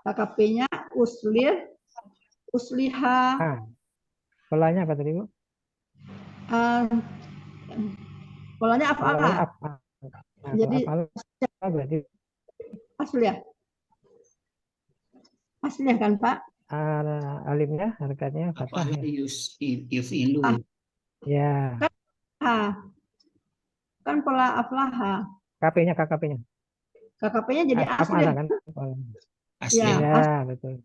KKP-nya uslih, usliha. Polanya apa tadi Bu? Polanya af'ala. Jadi berarti asliah kan Pak? Alifnya harokatnya fathah ya. Yufilu. Ya. Kan pola aflaha. KKP-nya. KKP-nya jadi asliah kan? Ya, betul.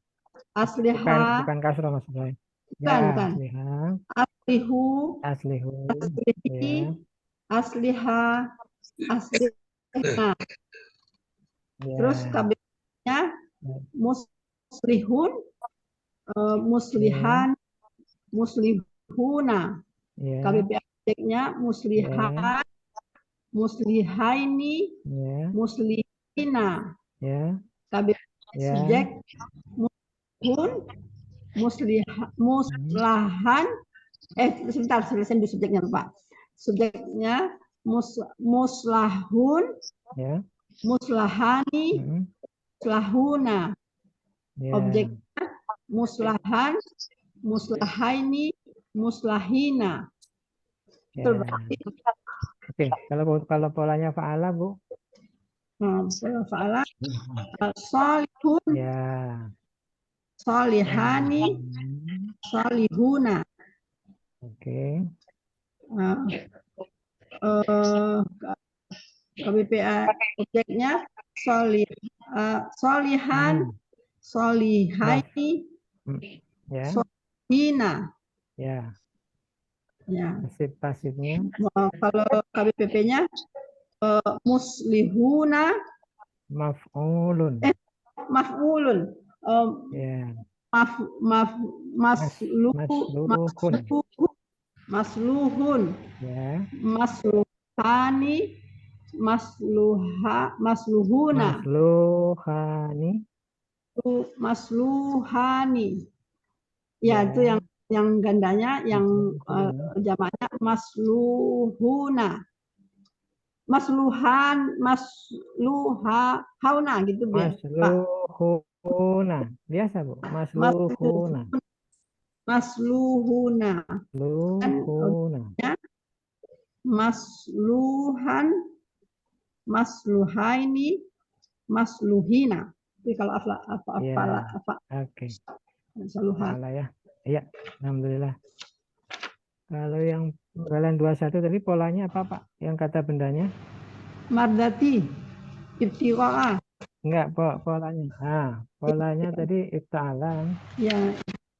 Asliha. Bukan kasroh maksudnya. Bukan. Aslihu. Ya. Asliha. Aslihna. Terus KBP-nya muslihun, muslihan, muslihuna. KBP-nya muslihan, muslihaini, muslihina. KBP subjek muslihun, muslahan. Sebentar, selesai di subjeknya Pak. subjeknya muslahun, Ya. muslahani, Mm-mm. muslahuna. Ya. Objeknya muslahan, muslahaini, muslahina. Itu Ya. Oke, kalau polanya fa'ala, Bu. fa'ala salihun, Ya. salihani, Hmm. salihuna. Oke. KBPA objeknya solihan, Hmm. solihaini, Ya. solihina. Ya. Ya. Pasifnya. Kalau KBPP-nya muslihuna, Maf'ulun. maf'ulun, Ya. masluhun, Ya. masluhani, masluhuna, masluhani. Ya, itu yang gandanya, yang jamaknya masluhuna. Masluhan, masluhauna gitu biar. Masluhuna. Biasa, Bu. Masluhuna. Masluhuna. Masluhuna. Masluhan, masluhaini, masluhina. Jadi kalau Oke. Masluhan. Ya. Iya, alhamdulillah. Kalau yang penggalan 21 tadi polanya apa, Pak? Yang kata bendanya? Mardati, ibtiqa'a. Enggak, polanya. Polanya tadi ifta'alan. Ya.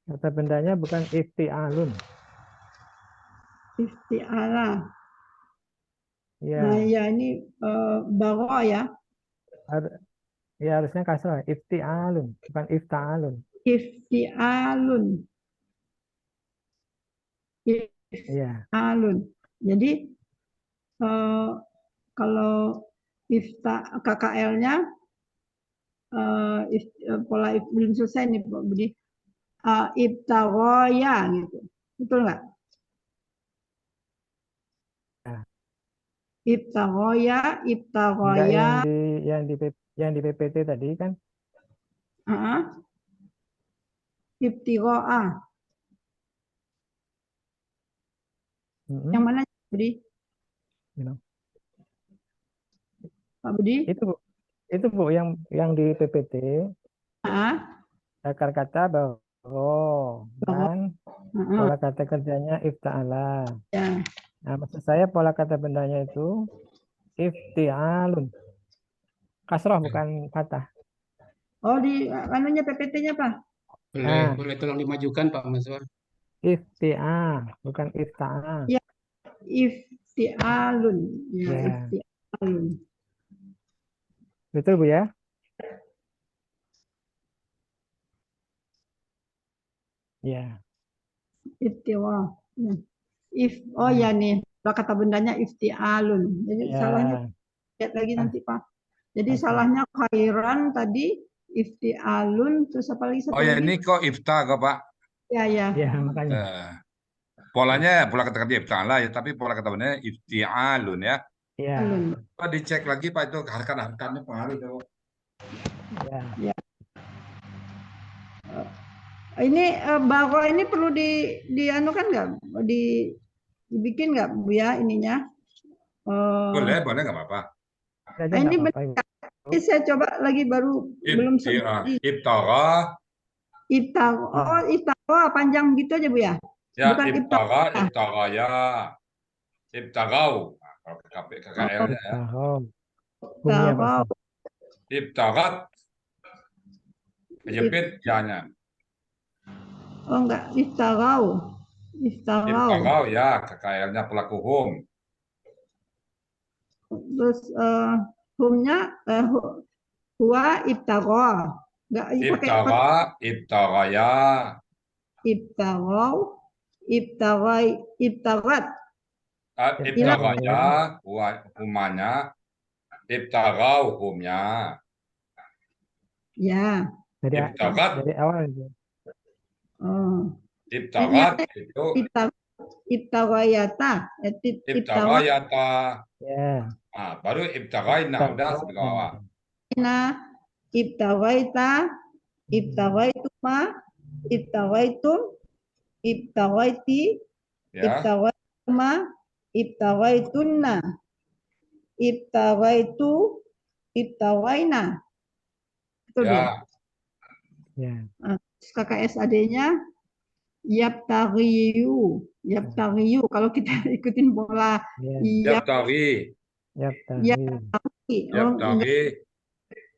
Kata bendanya bukan ifti'alun. Ifti'ala. Ya. Nah, ya ini bawa ya. Ya harusnya kasrah, ifti'alun, bukan ifta'alun. Ifti'alun. Ifti'alun. Jadi kalau KKL-nya pola belum selesai nih Pak Budi. Ibtaroya gitu. Betul nggak? Ya. Ibtaroya. Enggak, yang di PPT tadi kan? Ibtiroa. Yang mana Budi? Pak Budi? Itu Bu yang di PPT. Akar kata bahwa dan pola kata kerjanya ifta'ala. Ya. Nah, maksud saya pola kata bendanya itu ifti'alun. Kasrah bukan fathah. Oh, di anunya PPT-nya Pak? Boleh tolong dimajukan Pak Mazwar. Ifti'al, bukan ifta'al. Ya, ifti'alun. Ya, ifti'alun. Betul Bu ya? Ya. Iftiwa. Oh ya nih, kata bendanya ifti'alun. Jadi salahnya lihat lagi nanti Pak. Jadi salahnya khairan tadi, ifti'alun, terus apa lagi? Oh ya, ini kok ifta kok Pak? Ya. Ya, makanya. Polanya pola kata kerja ifta'ala ya, tapi pola kata bendanya ifti'alun ya. Iya. Coba dicek lagi Pak, itu harkat-harkatnya pengaruh itu. Ya. Ini bahwa ini perlu dianukan nggak? Dibikin nggak Bu ya ininya? Boleh nggak apa-apa. Ini benar. Ini saya coba lagi belum sempat. Ibtara. Ibtara panjang gitu aja Bu ya? Ya, bukan ibtaraya. Ibtarau. Kalau KKL-nya ya. Ibtarat. Kejepit ya-nya. Oh enggak, iftarau. Iftarau ya, KKL-nya pelaku hum. Terus humnya huwa iftara. Iftara, iftaraya. Iftarau, iftarat. Iftaraya, humanya. Iftarau, humnya. Ya. Iftarat. Dari awal itu. Iftarat itu ibtaghayata. Ibtaghayata. Ya. Ah, baru ibtaghaina, udah sampai ke bawah. Ibtaghaita, ibtaghaituma, ibtaghaitum, ibtaghaiti, Ya. ibtaghaituma, ibtaghaitunna, ibtaghaitu, ibtaghaina. Betul Ya. ya? Ya. KKS adanya yaptaghiyu, yaptaghiyu. Kalau kita ikutin pola Ya. Yabtaghi. Yaptaghi. oh enggak,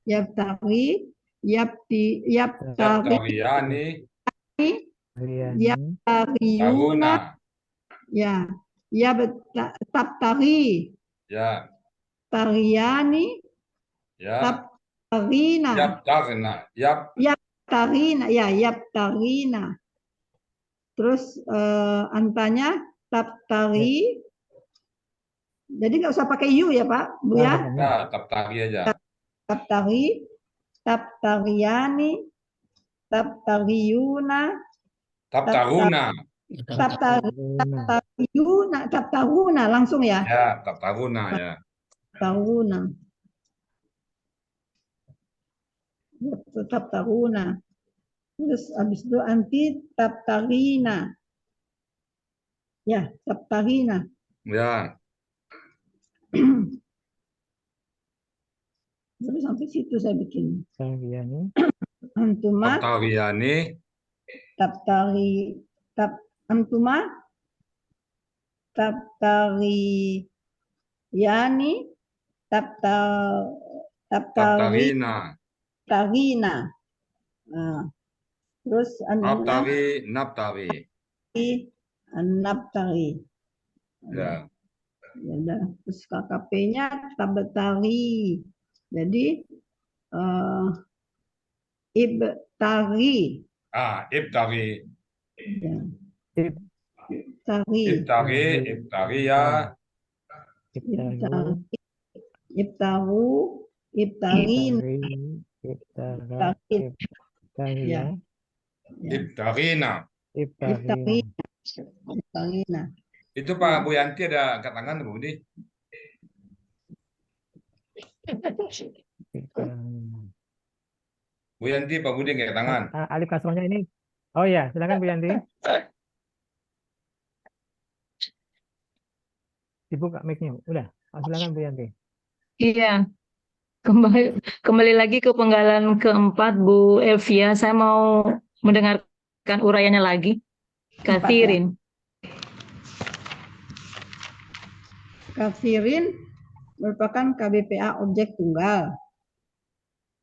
Yabtaghi. yaptaghi, Yabtaghiyani. Riyani. yaptaghiyuna, Tahuna. ya, tabtaghi, Ya. taghiyani, Ya. tabtaghina, Yabtaghna. yaptaghina, ya, yaptaghina. Terus antanya tabtaghi. Jadi nggak usah pakai yu ya Pak, Bu ya. Ya, tabtaghi aja. Tabtaghi, tabtaghiyani, tabtaghiyuna, Tabtaghuna. tabtaghiyuna, tabtaghuna langsung ya. Ya, tabtaghuna ya. Tabtaghuna. Tabtaghuna. Terus habis itu anti tabtaghina. Ya, tabtaghina. Ya. Sampai situ saya bikin. Taghiyani. Antuma Tabtaghiyani. tabtaghi, antuma tabtaghiyani, Tabtaghina. tabtaghina. Nah, terus Nabtaghi. Nabtaghi. nabtaghi. Ya. Ya udah. Terus KKP-nya tabtaghi. Jadi ibtaghi. Ah, ibtaghi. Ya. Ibtaghi. Ibtaghi. Ibtaghiya. Ibtaghu. Ibtaghu. Ibtaghin. Ibtaghi. Ya. Ibtaghina. Ibtaghi. Ibtaghina. Itu Pak Bu Yanti ada angkat tangan Bu Budi? Bu Yanti, Pak Budi angkat tangan. Alif kasrohnya ini. Oh ya, silakan Bu Yanti. Dibuka mic-nya. Udah, silakan Bu Yanti. Iya, kembali lagi ke penggalan keempat Bu Elvia. Saya mau mendengarkan uraiannya lagi. Kathirin. Kathirin merupakan KBPA objek tunggal.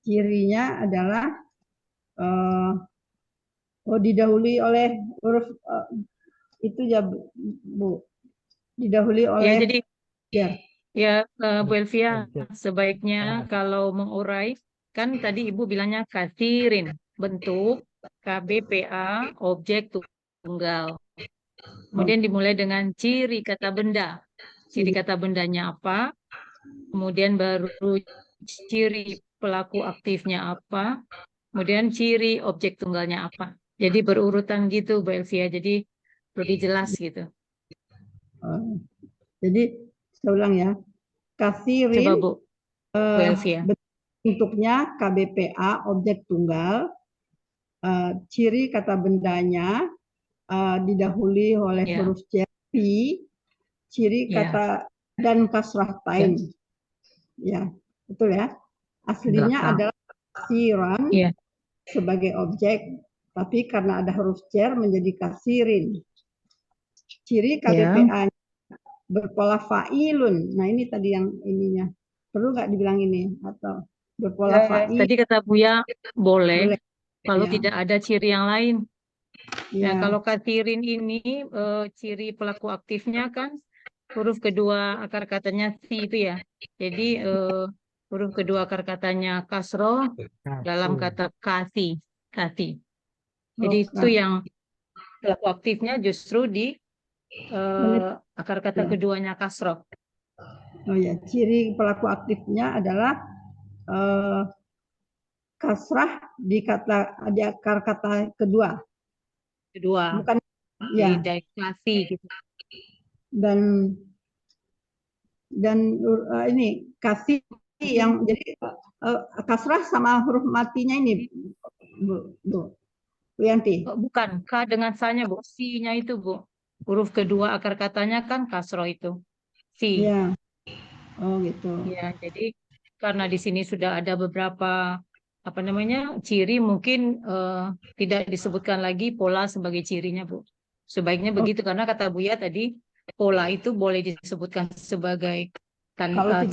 Cirinya adalah didahului oleh huruf itu ya Bu. Didahului oleh Ya, jadi ya. Bu Elvia, sebaiknya kalau mengurai, kan tadi Ibu bilangnya kathirin, bentuk KBPA objek tunggal. Kemudian dimulai dengan ciri kata benda. Ciri kata bendanya apa? Kemudian baru ciri pelaku aktifnya apa? Kemudian ciri objek tunggalnya apa? Jadi berurutan gitu, Bu Elvia. Jadi lebih jelas gitu. Jadi saya ulang ya. Kathirin. Coba Bu Elvia. Bentuknya KBPA objek tunggal. Ciri kata bendanya didahului oleh huruf ciri, ciri kata dan kasrah tain. Ya, betul ya. Aslinya adalah kasiran sebagai objek, tapi karena ada huruf cer menjadi kasirin. Ciri KBPA berpola fa'ilun. Nah, ini tadi yang ininya. Perlu nggak dibilang ini atau berpola fa'il? Tadi kata Buya boleh. Kalau tidak ada ciri yang lain. Nah, kalau kathirin ini ciri pelaku aktifnya kan huruf kedua akar katanya si itu ya. Jadi huruf kedua akar katanya kasroh dalam kata kasi. Jadi itu yang pelaku aktifnya justru di akar kata keduanya kasroh. Oh ya, ciri pelaku aktifnya adalah kasrah di akar kata kedua. Bukan Ya. dikasih gitu. Dan ini kasih yang jadi kasrah sama huruf matinya ini Bu Yanti. Bukan, K dengan sa-nya, Bu. Si-nya itu, Bu. Huruf kedua akar katanya kan kasroh itu. Si. Ya. Oh gitu. Ya, jadi karena di sini sudah ada beberapa apa namanya ciri, mungkin tidak disebutkan lagi pola sebagai cirinya, Bu. Sebaiknya begitu karena kata Buya tadi pola itu boleh disebutkan sebagai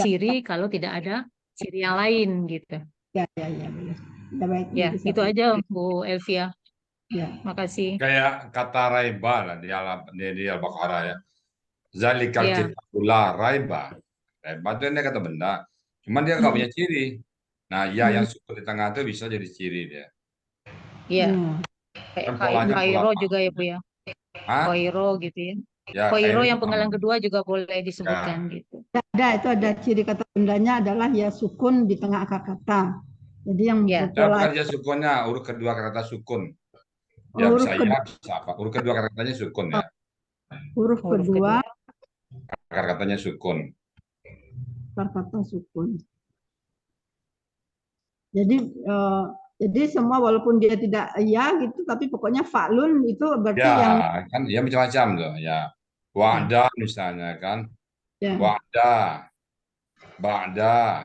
ciri kalau tidak ada ciri yang lain gitu. Ya, benar. Ya, baik. Ya, itu aja Bu Elvia. Ya. Makasih. Kayak kata raiba lah di Al-Baqarah ya. Zalikal Ya. kitabul la raiba. Raiba itu ini kata benda. Cuman dia nggak punya ciri. Nah, ya yang sukun di tengah itu bisa jadi ciri dia. Iya. Kan polanya Khairo pola juga ya Bu ya. Hah? Khairo gitu ya. Ya, Khairo khairo yang itu penggalan sama. kedua juga boleh disebutkan gitu. Itu ada ciri kata bendanya adalah ya sukun di tengah akar kata. Jadi yang Ya. berpola Bukan dia sukunnya, urut kedua kata sukun. Ya huruf bisa ya, bisa apa. Urut kedua kata katanya sukun ya. huruf kedua Akar katanya sukun. akar kata sukun. Jadi semua walaupun dia tidak ya gitu, tapi pokoknya fa'lun itu berarti Ya, yang kan ya macam-macam tuh ya. Wa'da misalnya kan. ya. Wa'da. Ba'da.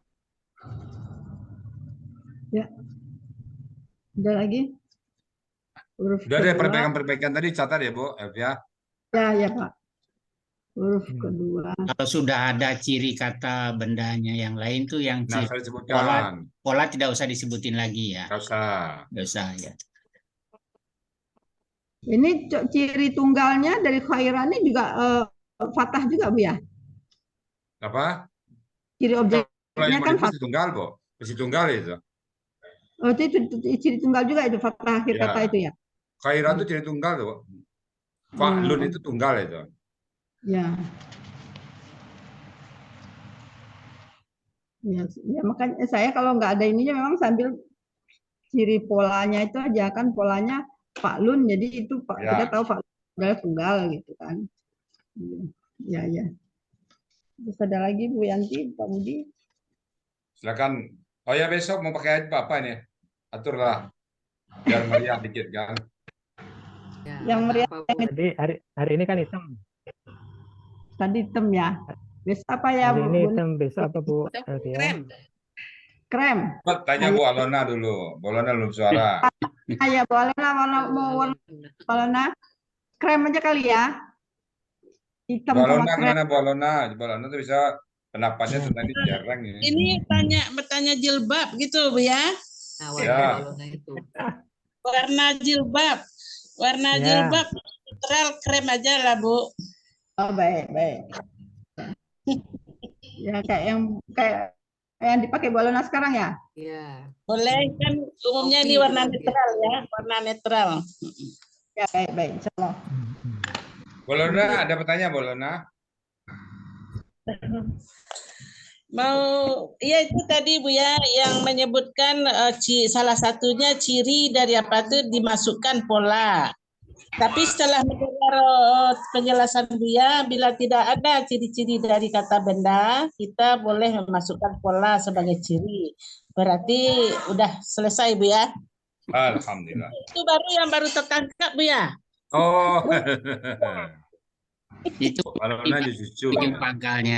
Ya. Ada lagi? Huruf Udah deh kedua. perbaikan-perbaikan tadi catat ya Bu Elvia. Ya Pak. Huruf kedua. Kalau sudah ada ciri kata bendanya yang lain tuh yang Nah, ciri saya sebutkan. pola tidak usah disebutin lagi ya. Nggak usah. Nggak usah ya. Ini ciri tunggalnya dari khairani juga fathah juga Bu ya? Apa? Ciri Kalau objeknya yang kan mesti tunggal Bu. Mesti tunggal itu. Oh, itu ciri tunggal juga itu fathah akhir Ya. kata itu ya? Khairat itu ciri tunggal tuh. Fa'lun itu tunggal itu. Ya. Ya, makanya saya kalau nggak ada ininya memang sambil ciri polanya itu aja kan polanya fa'lun, jadi itu kita tahu fa'lun adalah tunggal gitu kan. Ya. Terus ada lagi Bu Yanti, Pak Budi. Silakan. Oh ya besok mau pakai apa ini? Aturlah. Biar meriah dikit kan. Yang meriah Tadi hari ini kan hitam. tadi hitam ya. Besok apa ya Hari Bu? ini hitam, besok apa Bu Elvia? Krem. Tanya Bu Alona dulu. Bu Alona belum suara. Ya Bu Alona mau Alona krem aja kali ya. Hitam Bu sama Alona krem. gimana Bu Alona? Bu Alona tuh bisa pendapatnya tuh tadi jarang ya. Ini bertanya jilbab gitu Bu ya. Nah, Ya. warna itu. Warna jilbab. Warna Ya. jilbab netral krem aja lah Bu. Oh baik. Ya kayak yang dipakai Bu Alona sekarang ya? Iya. Boleh kan umumnya ini warna netral ya, warna netral. Ya baik. Insyaallah. Bu Alona ada pertanyaan Bu Alona? Iya itu tadi Bu ya yang menyebutkan salah satunya ciri dari apa itu dimasukkan pola. Tapi setelah mendengar penjelasan Buya, bila tidak ada ciri-ciri dari kata benda, kita boleh memasukkan pola sebagai ciri. Berarti udah selesai Bu ya? Alhamdulillah. Itu yang baru tertangkap Bu ya? Oh. Itu Alona dicucu. pangkalnya.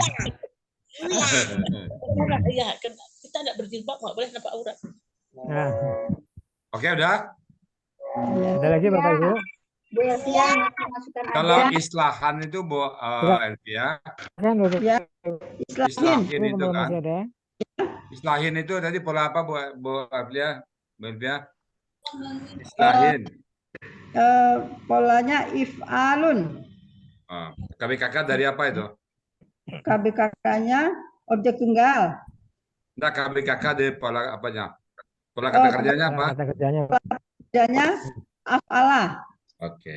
Iya, kita nggak berjilbab nggak boleh nampak aurat. Nah, Oke udah. ada lagi Bapak Ibu? Bu Elvia masukkan Kalau aja. islahan itu Bu Elvia. Kan Bapak Ya, Islahin Ibu itu kalau kan. masih ada. Islahin itu tadi pola apa Bu Elvia? Bu Elvia? Islahin. Polanya if'alun. KBKK dari apa itu? KBKK-nya objek tunggal. Enggak, KBKK dari pola apanya? Pola kata kerjanya apa? Kata kerjanya. Kerjanya af'ala. Oke.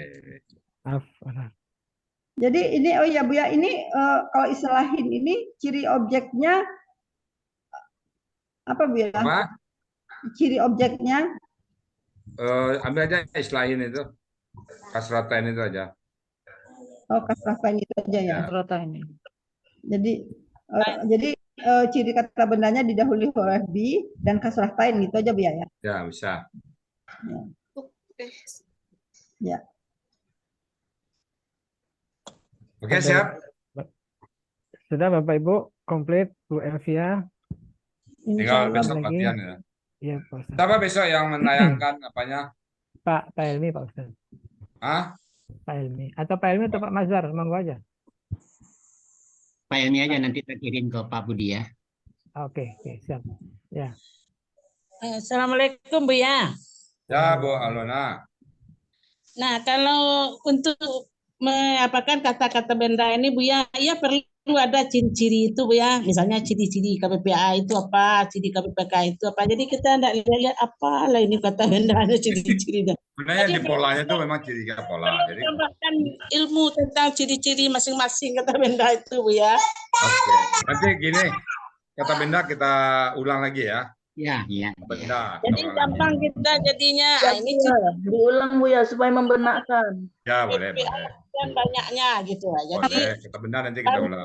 Jadi ini Bu ya, ini kalau islahin ini ciri objeknya apa Bu ya? Apa? Ciri objeknya Ambil aja islahin itu. Kasratain itu aja. Oh, kasratain itu aja ya. Kasratain. Jadi ciri kata bendanya didahului oleh bi dan kasratain gitu aja Bu ya. Ya, bisa. Ya. Oke, siap. Sudah Bapak Ibu, komplit Bu Elvia. Tinggal besok latihan ya. Iya, Pak Ustaz. Siapa besok yang menayangkan apanya? Pak Helmi, Pak Ustaz. Hah? Pak Helmi. Atau Pak Helmi atau Pak Mazhar, monggo aja. Pak Helmi aja, nanti kita kirim ke Pak Budi ya. Oke, siap. Ya. Assalamualaikum Bu ya. Ya, Bu Alona. Nah, kalau untuk mengapakan kata-kata benda ini Bu ya perlu ada ciri-ciri itu Bu ya. Misalnya ciri-ciri KBPA itu apa, ciri KBPK itu apa. Jadi kita tidak lihat apa lah ini kata bendanya, ciri-cirinya. Sebenarnya di polanya itu memang ciri pola. Jadi tambahkan ilmu tentang ciri-ciri masing-masing kata benda itu Bu ya. oke. Nanti gini, kata benda kita ulang lagi ya. Iya. Benda. Jadi gampang kita jadinya. Ini Diulang Bu ya supaya membenarkan. Ya, boleh. dan banyaknya gitu ya. Jadi Boleh, kata benda nanti kita ulang.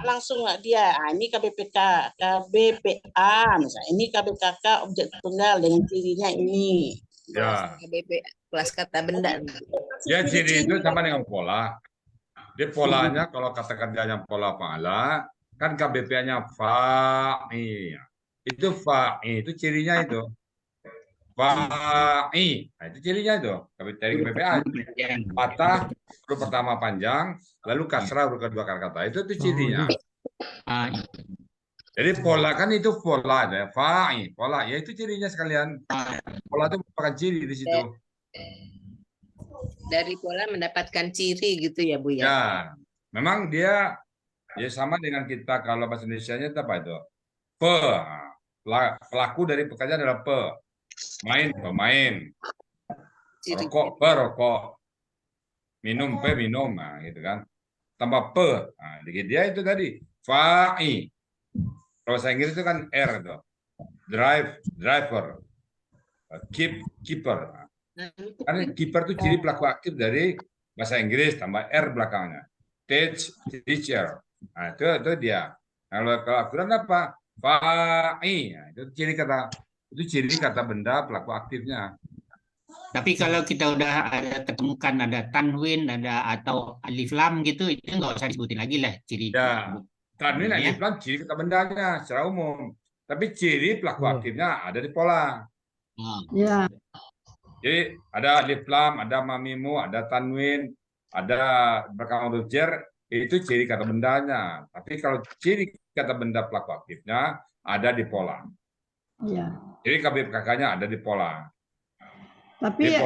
langsung dia. Ini KBPK, KBPA misalnya. Ini KBKK objek tunggal dengan cirinya ini. Ya. KBP kelas kata benda. Ya, ciri itu sama dengan pola. Dia polanya kalau kata kerjanya pola fa'ala, kan KBPA-nya fa'i. Itu fa'i, itu cirinya itu. Fa'i. Nah, itu cirinya itu. Dari KBPA. Patah, huruf pertama panjang, lalu kasrah huruf kedua kata. Itu cirinya. Jadi pola kan itu pola ya, fa'i, pola. Ya itu cirinya sekalian. Pola itu merupakan ciri di situ. Dari pola mendapatkan ciri gitu ya Bu ya. Ya, memang dia ya sama dengan kita kalau bahasa Indonesianya itu apa itu? Pelaku dari pekerjaan adalah main, pemain. Rokok, perokok. Minum, minum. Nah, gitu kan. Tambah Nah, dia itu tadi. Fa'i. Kalau bahasa Inggris itu kan R itu. Driver. Keeper. Karena keeper itu ciri pelaku aktif dari bahasa Inggris tambah R belakangnya. Teacher. Nah, itu dia. Kalau Al-Quran apa? Fa'i. Nah, itu ciri kata benda pelaku aktifnya. Tapi kalau kita udah ketemukan ada tanwin, atau alif lam gitu, itu nggak usah disebutin lagi lah ciri. Ya, tanwin alif lam ciri kata bendanya secara umum. Tapi ciri pelaku aktifnya ada di pola. Ya. Jadi ada alif lam, ada mamimu, ada tanwin, ada belakang huruf jar, itu ciri kata bendanya. Tapi kalau ciri kata benda pelaku aktifnya ada di pola. Ya. Jadi KBPK-nya ada di pola. Tapi di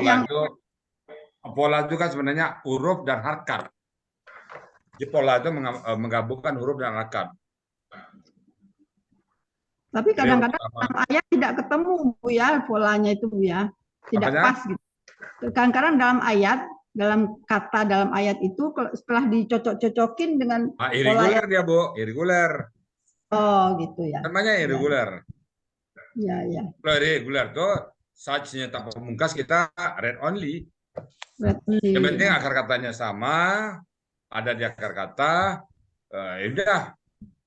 pola itu kan sebenarnya huruf dan harkat. Di pola itu menggabungkan huruf dan harkat. Tapi kadang-kadang dalam ayat tidak ketemu Bu ya, polanya itu Bu ya. Tidak pas gitu. Kadang-kadang dalam ayat itu setelah dicocok-cocokin dengan irregular dia Bu, irregular. Oh, gitu ya. Namanya irregular. Ya. Kalau irregular tuh sajinya tak pemungkas kita read only. Yang penting akar katanya sama, ada di akar kata, udah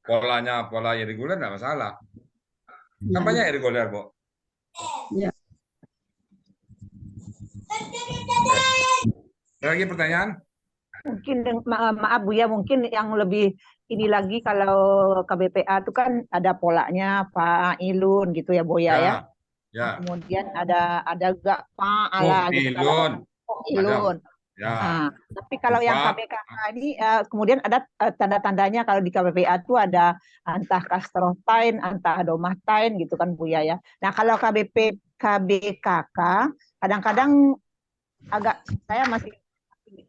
pola irregular nggak masalah. Namanya irregular Bu. Ya. Ada lagi pertanyaan? Mungkin maaf Bu ya, mungkin yang lebih ini lagi kalau KBPA itu kan ada polanya fa'ilun gitu ya Bu ya. Ya. Kemudian ada gak fa'ala gitu. Fa'ilun. Ya. Nah, tapi kalau yang KBKK ini kemudian ada tanda-tandanya kalau di KBPA itu ada antah kasrotain, antah domatain gitu kan Bu ya. Nah, kalau KBKK kadang-kadang agak saya masih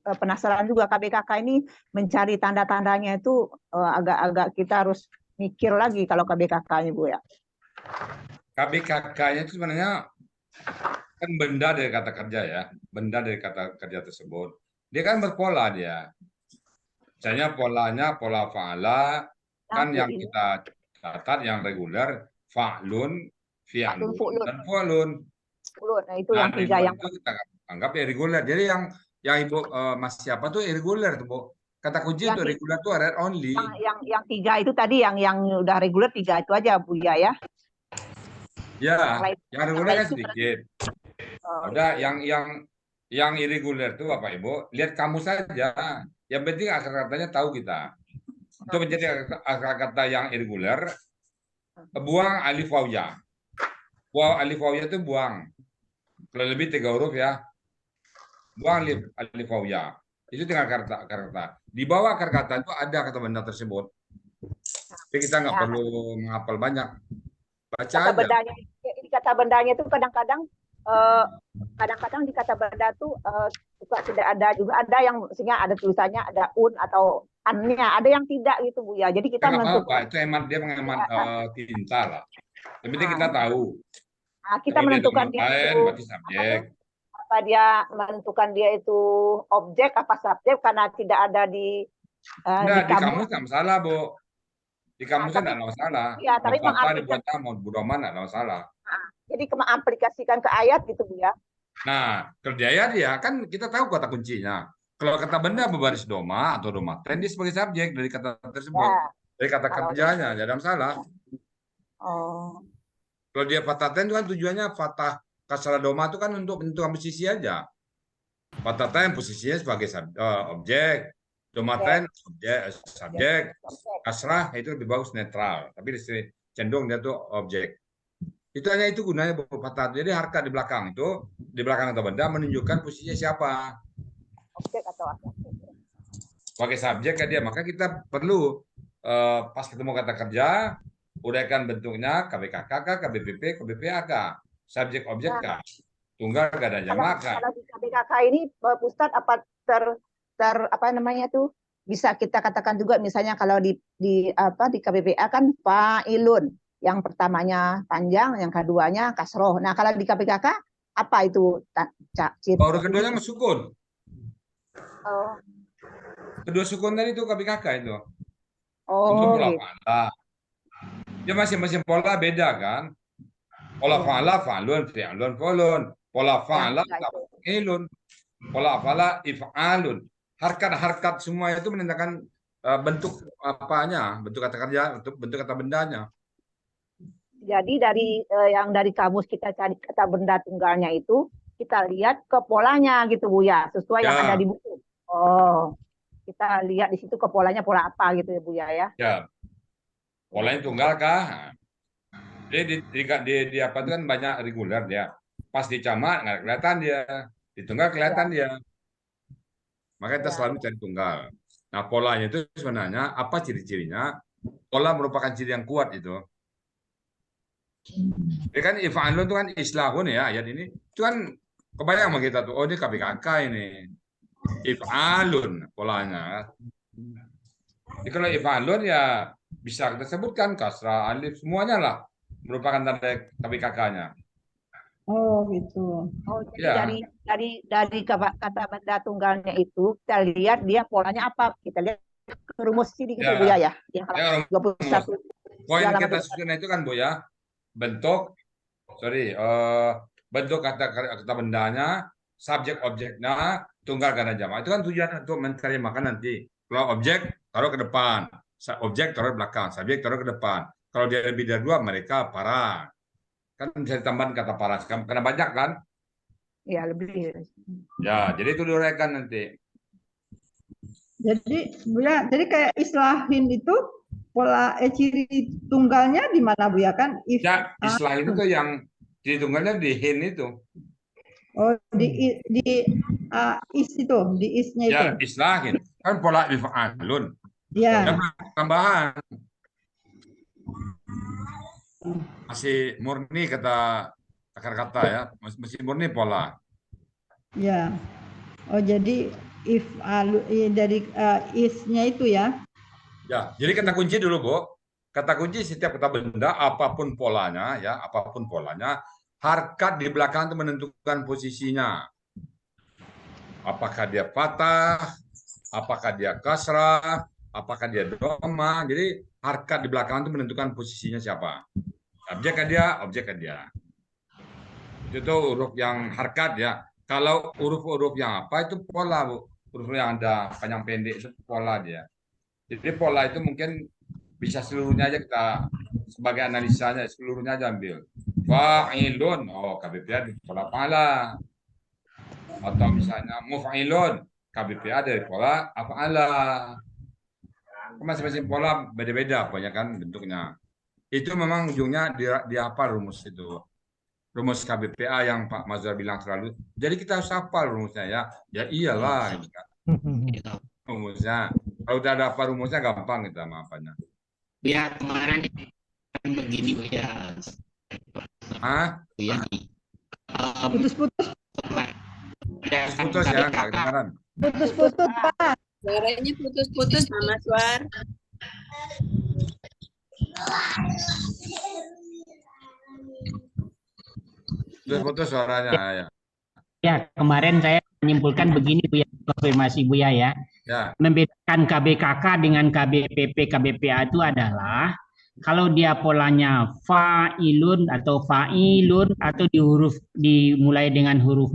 penasaran juga KBKK ini mencari tanda-tandanya itu agak-agak kita harus mikir lagi kalau KBKK-nya Bu ya. KBKK-nya itu sebenarnya kan benda dari kata kerja ya, benda dari kata kerja tersebut. Dia kan berpola dia. Misalnya polanya pola fa'ala kan yang kita catat yang reguler fa'lun, fi'lun dan fu'lun. Nah, itu yang tiga yang itu kita anggap irregular. Jadi yang Ibu masih apa tuh irregular tuh, Bu. Kata kunci Yang itu regular tuh read only. Yang 3 itu tadi yang udah reguler 3 itu aja Buya ya. Ya, yang reguler kan itu sedikit. Oh, Udah yang irregular tuh Bapak Ibu, lihat kamu saja. Yang penting akar katanya tahu kita. Itu menjadi akar kata yang irregular. Buang alif waw ya. Buang alif waw ya itu buang. Kalau lebih 3 huruf ya. Buang alif waw ya. Itu tinggal akar kata. Di bawah akar kata itu ada kata benda tersebut. Jadi kita nggak perlu menghafal banyak. Baca kata aja. bendanya, di kata bendanya itu kadang-kadang di kata benda tuh suka tidak ada, juga ada yang maksudnya ada tulisannya ada un atau annya, ada yang tidak gitu Bu ya. Jadi kita Nggak apa-apa, menentukan itu dia mengemat tinta lah. Yang penting kita tahu. kita Kalau dia menentukan nama dia lain, itu berarti subjek. apa dia menentukan dia itu objek apa subjek karena tidak ada di Enggak, di kamus nggak masalah, Bu. Di kamus kan nggak masalah. Ya, tapi Mau apa dibuat mau budoman nggak masalah. jadi mengaplikasikan ke ayat gitu Bu ya. Nah, kerjanya dia kan kita tahu kata kuncinya. Kalau kata benda berbaris doma atau domaten, dia sebagai subjek dari kata tersebut. Ya. Dari kata kerjanya, tidak ada masalah. Oh. Kalau dia fataten itu kan tujuannya fatah kasrah doma itu kan untuk menentukan posisi aja. Fataten posisinya sebagai objek, domaten subjek, kasrah itu lebih bagus netral. Tapi di sini cenderung dia tuh objek. Itu hanya itu gunanya fatah. Jadi harkat di belakang itu, di belakang atau benda menunjukkan posisinya siapa. Objek atau apa? Sebagai subjek kan dia. Maka kita perlu pas ketemu kata kerja, uraikan bentuknya KBKK, KBPP, KBPAK, subjek objek K, tunggal gak ada jamak K. Kalau di KBKK ini Ustadz apa apa namanya tuh bisa kita katakan juga misalnya kalau di KBPA kan fa'ilun, yang pertamanya panjang, yang keduanya kasroh. Nah kalau di KBKK apa itu Baru keduanya sukun. Oh. Kedua sukun tadi itu KBKK itu. Oh. Untuk pola fa'ala. Dia masing-masing pola beda kan. Pola fa'ala fa'alun, fi'alun, fa'alun. Pola fa'ala fa'ilun. Pola fa'ala if'alun. Harkat-harkat semua itu menandakan bentuk apanya, bentuk kata kerja, bentuk kata bendanya. Jadi dari yang dari kamus kita cari kata benda tunggalnya itu kita lihat ke polanya gitu Bu ya, sesuai yang ada di buku. Oh, kita lihat di situ ke polanya pola apa gitu ya Bu ya. Ya, polanya tunggal kah? Di apa itu kan banyak reguler dia. Pas dicamak nggak kelihatan dia, di tunggal kelihatan dia. Maka kita selalu cari tunggal. Nah polanya itu sebenarnya apa ciri-cirinya? Pola merupakan ciri yang kuat itu. Jadi kan if'alun itu kan islahun ya ayat ini. Itu kan kebayang sama kita tuh. Oh ini KBKK ini. If'alun polanya. Jadi kalau if'alun ya bisa kita sebutkan kasrah, alif semuanya lah merupakan tanda KBKK-nya. Oh gitu. Oh jadi dari kata benda tunggalnya itu kita lihat dia polanya apa. Kita lihat rumus sini gitu Bu ya. Yang kalau 21. Poin kita susun itu kan Bu ya. Bentuk kata bendanya, subjek objeknya, tunggal ganda jamak. Itu kan tujuan untuk menerjemahkan nanti. Kalau objek taruh ke depan, objek taruh ke belakang, subjek taruh ke depan. Kalau dia lebih dari 2 mereka para. Kan bisa ditambahin kata para karena banyak kan? Ya lebih. Ya, jadi itu diuraikan nanti. Jadi Bu ya, jadi kayak islahin itu pola ciri tunggalnya di mana Bu ya kan? Ya, islahin itu yang ciri tunggalnya di hin itu. Oh, di is itu, di isnya itu. Ya, islahin. Kan pola if'alun. Ya. Dan tambahan. Masih murni kata akar kata ya, masih murni pola. Ya. Oh, jadi dari isnya itu ya. Ya, jadi kata kunci dulu, Bu. Kata kunci setiap kata benda apapun polanya ya, apapun polanya, harkat di belakang itu menentukan posisinya. Apakah dia fathah, apakah dia kasrah, apakah dia doma. Jadi harkat di belakang itu menentukan posisinya siapa. Objek kan dia, objek kan dia. Itu tuh huruf yang harkat ya. Kalau huruf-huruf yang apa itu pola, Bu. Huruf yang ada panjang pendek itu pola dia. Jadi pola itu mungkin bisa seluruhnya aja kita sebagai analisanya, seluruhnya aja ambil. Fa'ilun, oh KBPA di pola fa'ala. Atau misalnya muf'ilun, KBPA dari pola af'ala. Masing-masing pola beda-beda pokoknya kan bentuknya. Itu memang ujungnya dihafal rumus itu. Rumus KBPA yang Pak Mazhar bilang selalu. Jadi kita harus hafal rumusnya ya. Ya iyalah. Gitu kan. Rumusnya. Kalau udah ada apa rumusnya gampang kita maafnya. Ya kemarin kan begini Bu ya. Hah? Ya. Putus-putus. Putus ya, nggak kedengaran. Putus-putus, Pak. Suaranya putus-putus, Mas War. Putus suaranya ya. Ya, kemarin saya menyimpulkan begini Bu ya, konfirmasi Bu ya. Ya. Membedakan KBKK dengan KBPP, KBPA itu adalah kalau dia polanya fa'ilun atau fa'ilun atau dimulai dengan huruf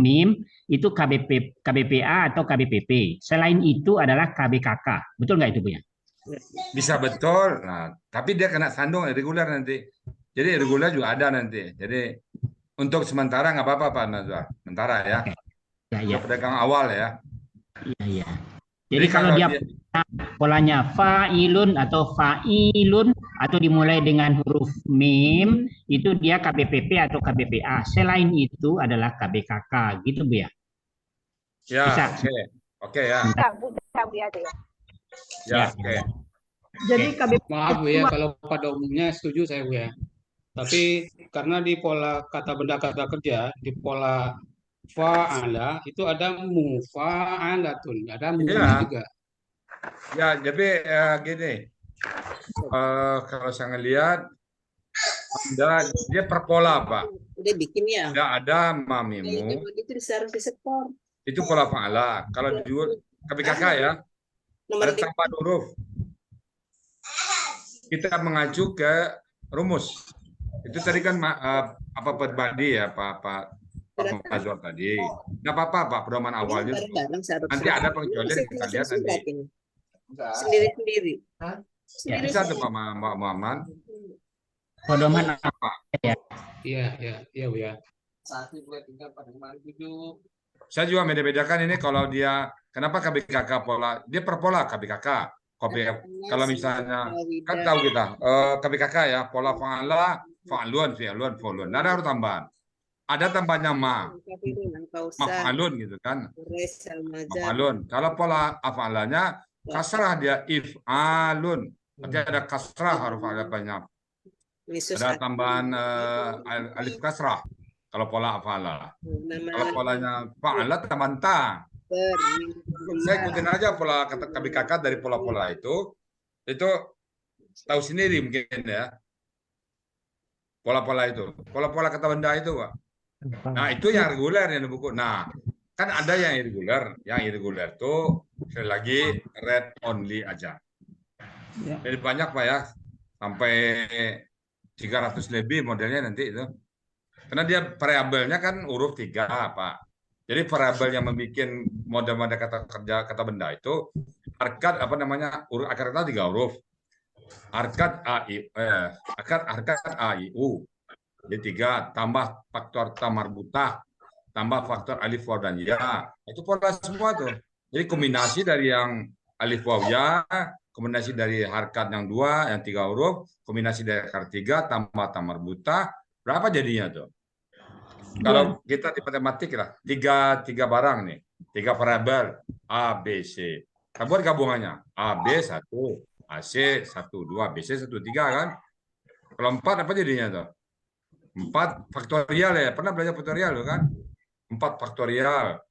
mim itu KBPA atau KBPP. Selain itu adalah KBKK. Betul nggak itu Bu ya? Bisa betul. Nah, tapi dia kena sandung reguler nanti. Jadi reguler juga ada nanti. Jadi untuk sementara nggak apa-apa Pak Nazar. Sementara ya. Ya. Pedagang awal ya. Iya. Jadi kalau dia polanya fa'ilun atau fa'ilun atau dimulai dengan huruf mim itu dia KBPP atau KBPA. Selain itu adalah KBKK gitu Bu ya. Ya, bisa. Oke ya. Bisa Bu ya. Ya, oke. Jadi KBPA Maaf Bu ya, kalau pada umumnya setuju saya Bu ya. Tapi karena di pola kata benda kata kerja, di pola fa'ala itu ada mufa'alatun, ada mufa'al juga. Ya, jadi gini. Kalau saya ngelihat dia per pola, Pak. Udah bikin ya? Tidak ada mamimu. Itu harus disetor. Itu pola fa'ala. Kalau di KBKK ya, ada tambahan huruf. Kita mengacu ke rumus. Itu tadi kan apa berbadi ya Pak Mazhar tadi. Nggak apa-apa Pak, pedoman awalnya. Nanti ada pengecualian kita lihat nanti. Sendiri-sendiri. Bisa tuh Pak Muhammad. Pedoman apa? Iya Bu ya. 1, 2, 3, 4, 5, 7. Saya juga beda-bedakan ini kalau dia kenapa KBKK pola dia per pola KBKK. Kalau misalnya kan tahu kita KBKK ya pola fa'ala fa'alun fi'alun fa'alun. Nah, ada harus tambahan. Ada tambahnya maf'alun gitu kan. Maf'alun. Kalau pola af'alanya kasrah dia if'alun. Berarti ada kasrah harus ada banyak. Ada tambahan alif kasrah. Kalau pola af'ala. Kalau polanya fa'ala tambahan ta. Saya ikutin aja pola kata KBKK dari pola-pola itu tahu sendiri mungkin ya pola-pola itu pola-pola kata benda itu Pak. Nah itu yang reguler yang di buku. Nah kan ada yang irregular tuh sekali lagi read only aja. Jadi banyak Pak ya sampai 300 lebih modelnya nanti itu karena dia variabelnya kan huruf 3 Pak. Jadi variabel yang membuat model-model kata kerja kata benda itu harkat apa namanya akar kata 3 huruf. Harkat a i u. Jadi 3 tambah faktor tamarbutah tambah faktor alif waw dan ya. Itu pola semua tuh. Jadi kombinasi dari yang alif waw ya, kombinasi dari harkat yang 2 yang 3 huruf, kombinasi dari akar 3 tambah tamarbutah, berapa jadinya tuh? Kalau kita di matematik lah, tiga barang nih, 3 variabel A, B, C. Kita buat gabungannya A, B 1, A, C 1, 2, B, C 1, 3 kan? Kalau 4 apa jadinya tuh? 4 faktorial ya, pernah belajar faktorial loh kan? 4 faktorial.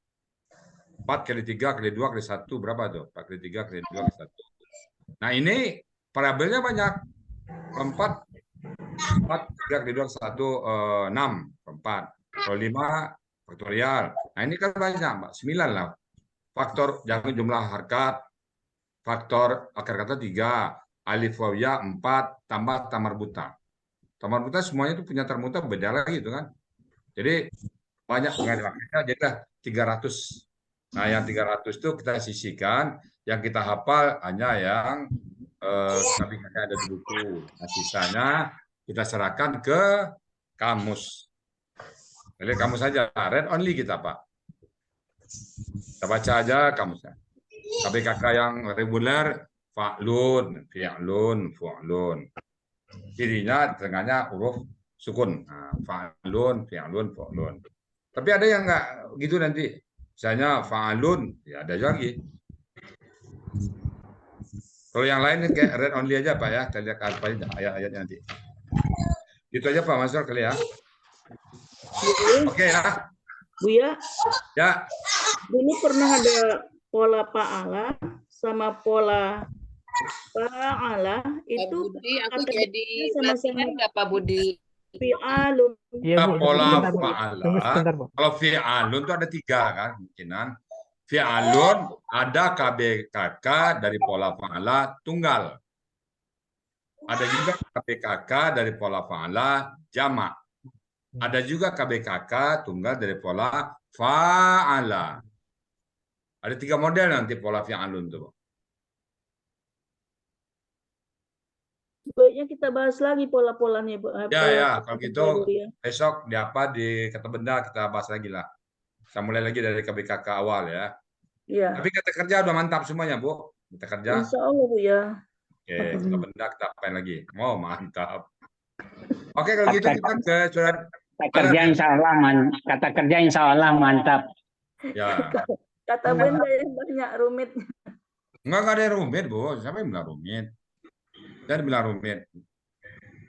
4 kali 3 kali 2 kali 1 berapa tuh? 4 kali 3 kali 2 kali 1. Nah ini variabelnya banyak. 4 3 kali 2 kali 1 6 4. Kalau 5 faktorial. Nah ini kan banyak, Mbak. 9 lah. Faktor jangan jumlah harkat. Faktor akar kata 3. Alif waw ya 4 tambah tamarbutah. Tamarbutah semuanya itu punya termuta beda lagi itu kan. Jadi banyak pengganti makanya jadilah 300. Nah, yang 300 itu kita sisihkan, yang kita hafal hanya yang KBKK ada di buku. Nah, sisanya kita serahkan ke kamus. Jadi kamus saja, read only kita, Pak. Kita baca aja kamusnya. KBKK yang reguler, fa'lun, fi'lun, fu'lun. Cirinya tengahnya huruf sukun. Nah, fa'lun, fi'lun, fu'lun. Tapi ada yang enggak gitu nanti. Misalnya fa'alun, ya ada lagi. Kalau yang lain kayak read only aja Pak ya. Kita lihat apa aja ayat-ayatnya nanti. Gitu aja Pak Masur kali ya. Oke ya. Buya, Ya. dulu pernah ada pola fa'ala sama pola fa'ala itu Budi, aku kata jadi sama-sama pelatihan nggak Pak Budi? fi'alun. Iya, Bu. Pola Sebentar, Bu. fa'ala. Tunggu sebentar, Bu. Kalau fi'alun itu ada 3 kan kemungkinan. Fi'alun ada KBKK dari pola fa'ala tunggal. Ada juga KBKK dari pola fa'ala jamak. Ada juga KBKK tunggal dari pola fa'ala. Ada 3 model nanti pola fi'alun tuh. Baiknya kita bahas lagi pola-polanya, Bu. Ya, kalau gitu Ya. besok di kata benda kita bahas lagi lah. Kita mulai lagi dari KBKK awal ya. Iya. Tapi kata kerja udah mantap semuanya, Bu. Kata kerja. Insya Allah, Bu ya. Oke, kata benda kita apain lagi? Oh, mantap. Oke, kalau gitu kita ke surat Kata kerja insya Allah mantap. ya. Kata benda yang banyak rumit. Enggak ada yang rumit, Bu. Siapa yang bilang rumit? Dan bilang rumit.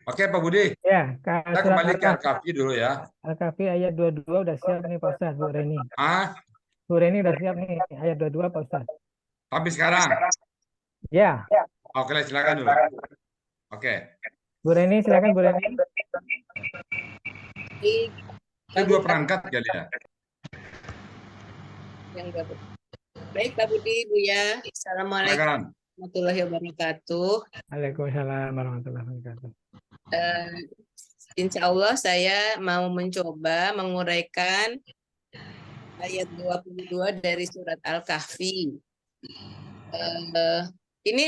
Oke, Pak Budi. Ya, Kita kembali ke Al-Kahfi dulu ya. Al-Kahfi ayat 22 udah siap nih Pak Ustaz, Bu Reni. Bu Reni udah siap nih ayat 22 Pak Ustaz. Tapi sekarang? Ya. Oke, silakan dulu. Oke. Bu Reni, silakan Bu Reni. Itu 2 perangkat kali ya. Yang gabut. Baik Pak Budi, Buya. Assalamualaikum warahmatullahi wabarakatuh. Waalaikumsalam warahmatullahi wabarakatuh. Insya Allah saya mau mencoba menguraikan ayat 22 dari surat Al-Kahfi. Ini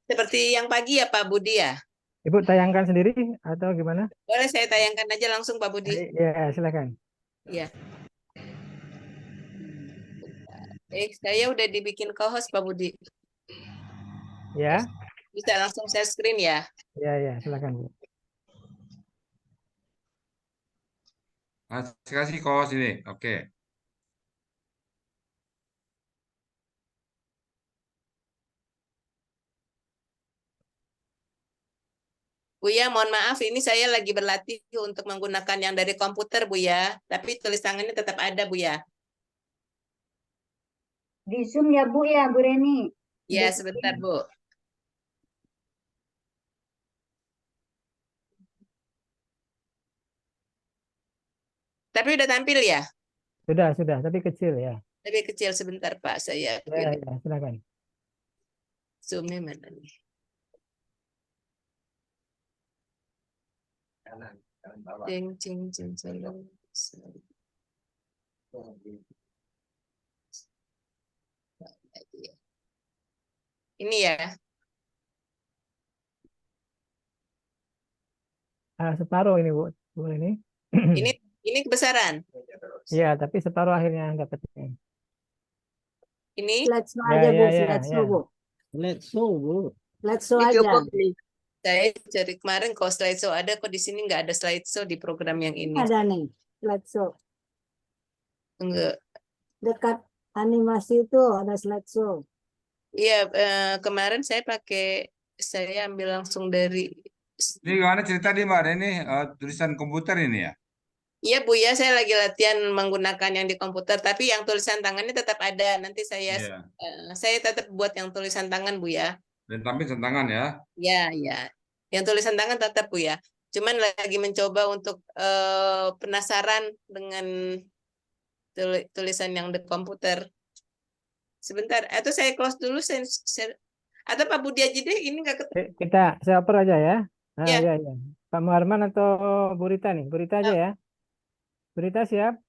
seperti yang pagi ya Pak Budi ya? Ibu tayangkan sendiri atau gimana? Boleh saya tayangkan aja langsung Pak Budi? Ya, silakan. Ya. Saya udah dibikin co-host Pak Budi. Ya. Bisa langsung share screen ya? Ya, silakan Bu. Kasih co-host ini. Oke. Buya, mohon maaf, ini saya lagi berlatih untuk menggunakan yang dari komputer, Buya. Tapi tulis tangannya tetap ada, Buya. Di Zoom ya, Bu ya, Bu Reni? Ya, sebentar, Bu. Tapi udah tampil ya? Sudah, tapi kecil ya. Tapi kecil sebentar, Pak. Saya Ya, silakan. Zoom-nya mana nih? Ini ya. Separuh ini Bu ini. Ini kebesaran. Iya, tapi separuh akhirnya dapatnya. Ini slideshow aja Bu, slideshow Bu. Slideshow aja. Saya cari kemarin kalau slideshow ada, kok di sini nggak ada slideshow di program yang ini. Ada nih, slideshow. Enggak. Dekat animasi itu ada slideshow. Iya, kemarin saya ambil langsung dari. Ini gimana cerita nih Mbak Reni, tulisan komputer ini ya? Iya Bu ya, saya lagi latihan menggunakan yang di komputer, tapi yang tulisan tangannya tetap ada. Nanti saya tetap buat yang tulisan tangan Bu ya. Dan tampil tangan ya? Ya. Yang tulisan tangan tetap Bu ya. Cuman lagi mencoba untuk penasaran dengan tulisan yang di komputer. Sebentar, atau saya close dulu, atau Pak Budi aja deh, ini nggak ketemu. Saya oper aja ya. Ya. Pak Muharman atau Bu Rita nih? Bu Rita aja ya. Bu Rita siap?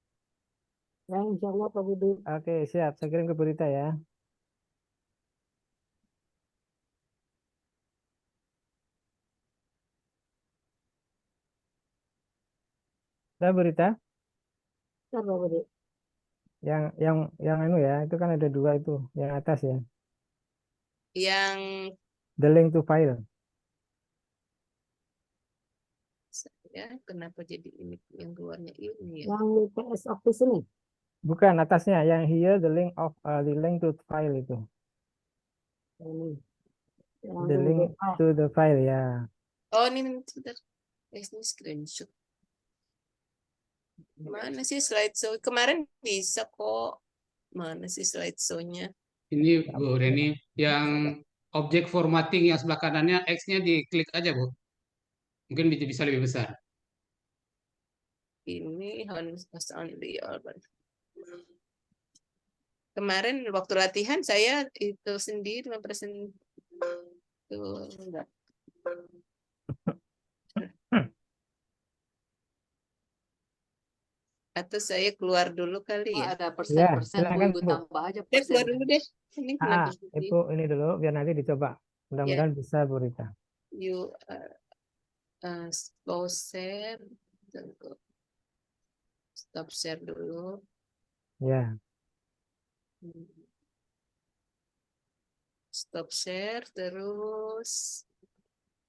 Ya, insya Allah Pak Budi. Oke, siap. Saya kirim ke berita ya. Ada berita Bentar, Pak Budi. yang anu ya, itu kan ada dua itu, yang atas ya. Yang The link to file. saya kenapa jadi ini yang keluarnya ini ya? Yang WPS Office ini. Bukan atasnya, yang here the link to file itu. Ini. Yang The di link WA. to the file ya. Oh ini sebentar. Ini screenshot. Mana sih slideshow? Kemarin bisa kok. Mana sih slideshow-nya? Ini Bu Reni, yang objek formatting yang sebelah kanannya X-nya diklik aja Bu. Mungkin bisa lebih besar. Ini has only Alban. Kemarin waktu latihan saya itu sendiri mempresent tuh enggak. Atau saya keluar dulu kali ya. Ada Ya, persen-persen Bu, silakan Ibu Bu. tambah aja Saya keluar persen. dulu deh. Ini kenapa seperti Ibu ini dulu biar nanti dicoba. Mudah-mudahan bisa Bu Rita. you slow share, stop share dulu. Ya. Stop share terus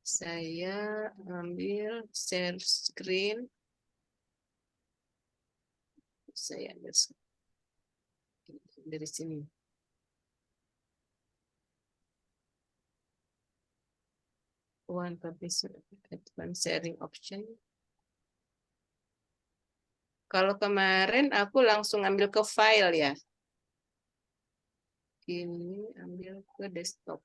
saya ambil share screen. Saya ambil dari sini. One publish advanced sharing option. Kalau kemarin aku langsung ambil ke file ya. Ini ambil ke desktop.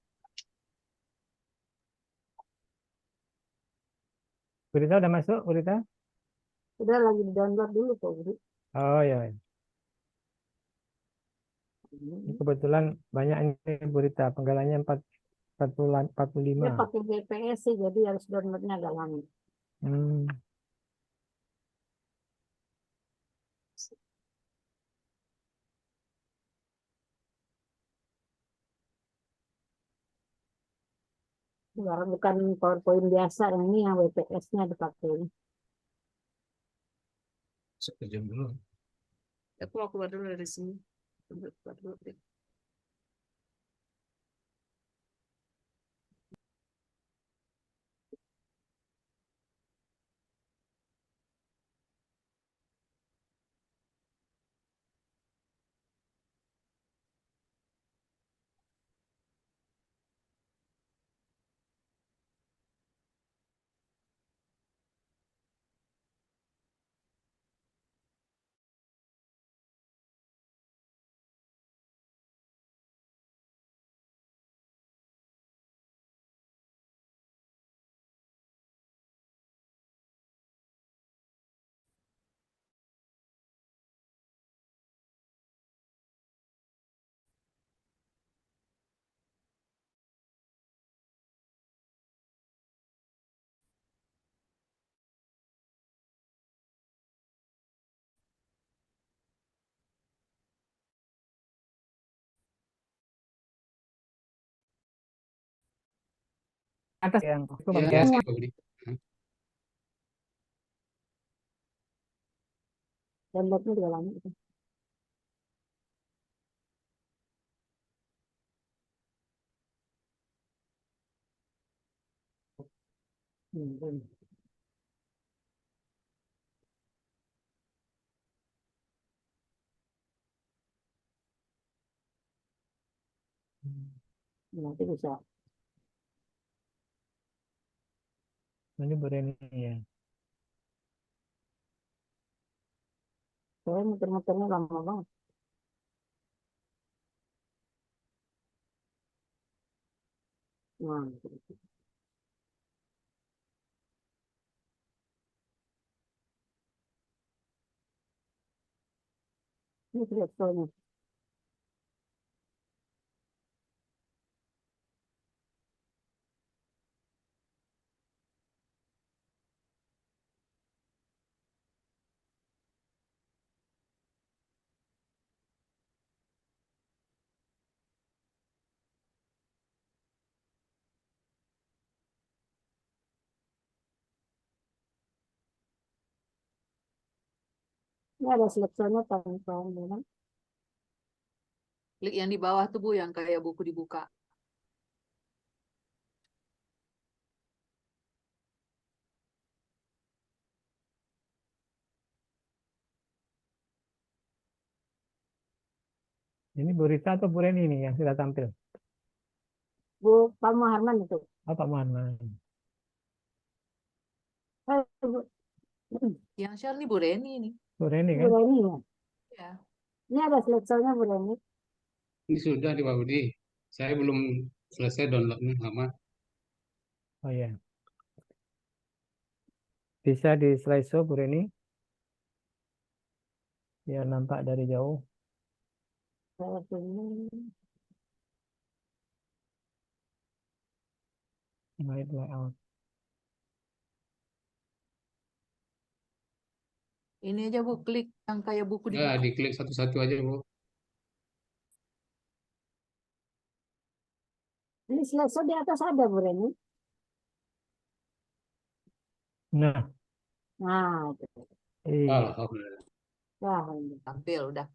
Bu Rita udah masuk, Bu Rita? Udah lagi di download dulu Pak Budi. Oh ya. Ini kebetulan banyak ini Bu Rita, penggalannya 45. Dia pakai VPS sih, jadi harus downloadnya agak lama. Hmm. Bukan PowerPoint biasa, yang ini yang WPS-nya dipakai. Sekejam dulu. Aku mau keluar dulu dari sini. Keluar dulu deh. Atas yang Ya, saya Pak Budi. Downloadnya juga lama. Nanti bisa. Ini Bu Reni ya. Saya muter-muternya lama banget. Nah, ini lihat soalnya. Ini ada slide-nya teman-teman. Ya kan? Klik yang di bawah tuh Bu, yang kayak buku dibuka. Ini Bu Rita atau Bu Reni nih yang sudah tampil? Bu Pak Muharman itu. Oh, Pak Muhammad. Bu. Yang share nih Bu Reni nih. Bu Reni Bu kan? Reni ya. Ya. Ini ada slide-nya Bu Reni. Ini sudah di Pak Budi. Saya belum selesai downloadnya lama. Oh ya. Bisa di slideshow Bu Reni. Biar nampak dari jauh. Layout. Ini aja Bu, klik yang kayak buku Ya, dibuka. diklik satu-satu aja Bu. Ini slide di atas ada Bu Reni. Nah. Nah, itu. Iya. Alhamdulillah. Wah, Tampil udah.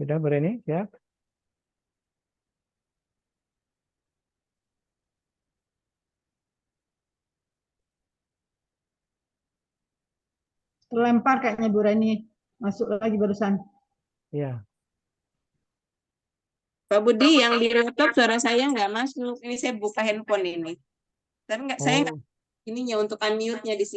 Sudah Bu Reni, siap? Terlempar kayaknya Bu Reni. Masuk lagi barusan. Iya. Pak Budi, yang di laptop suara saya nggak masuk. Ini saya buka handphone ini. Tapi saya nggak ininya untuk unmute-nya di sini.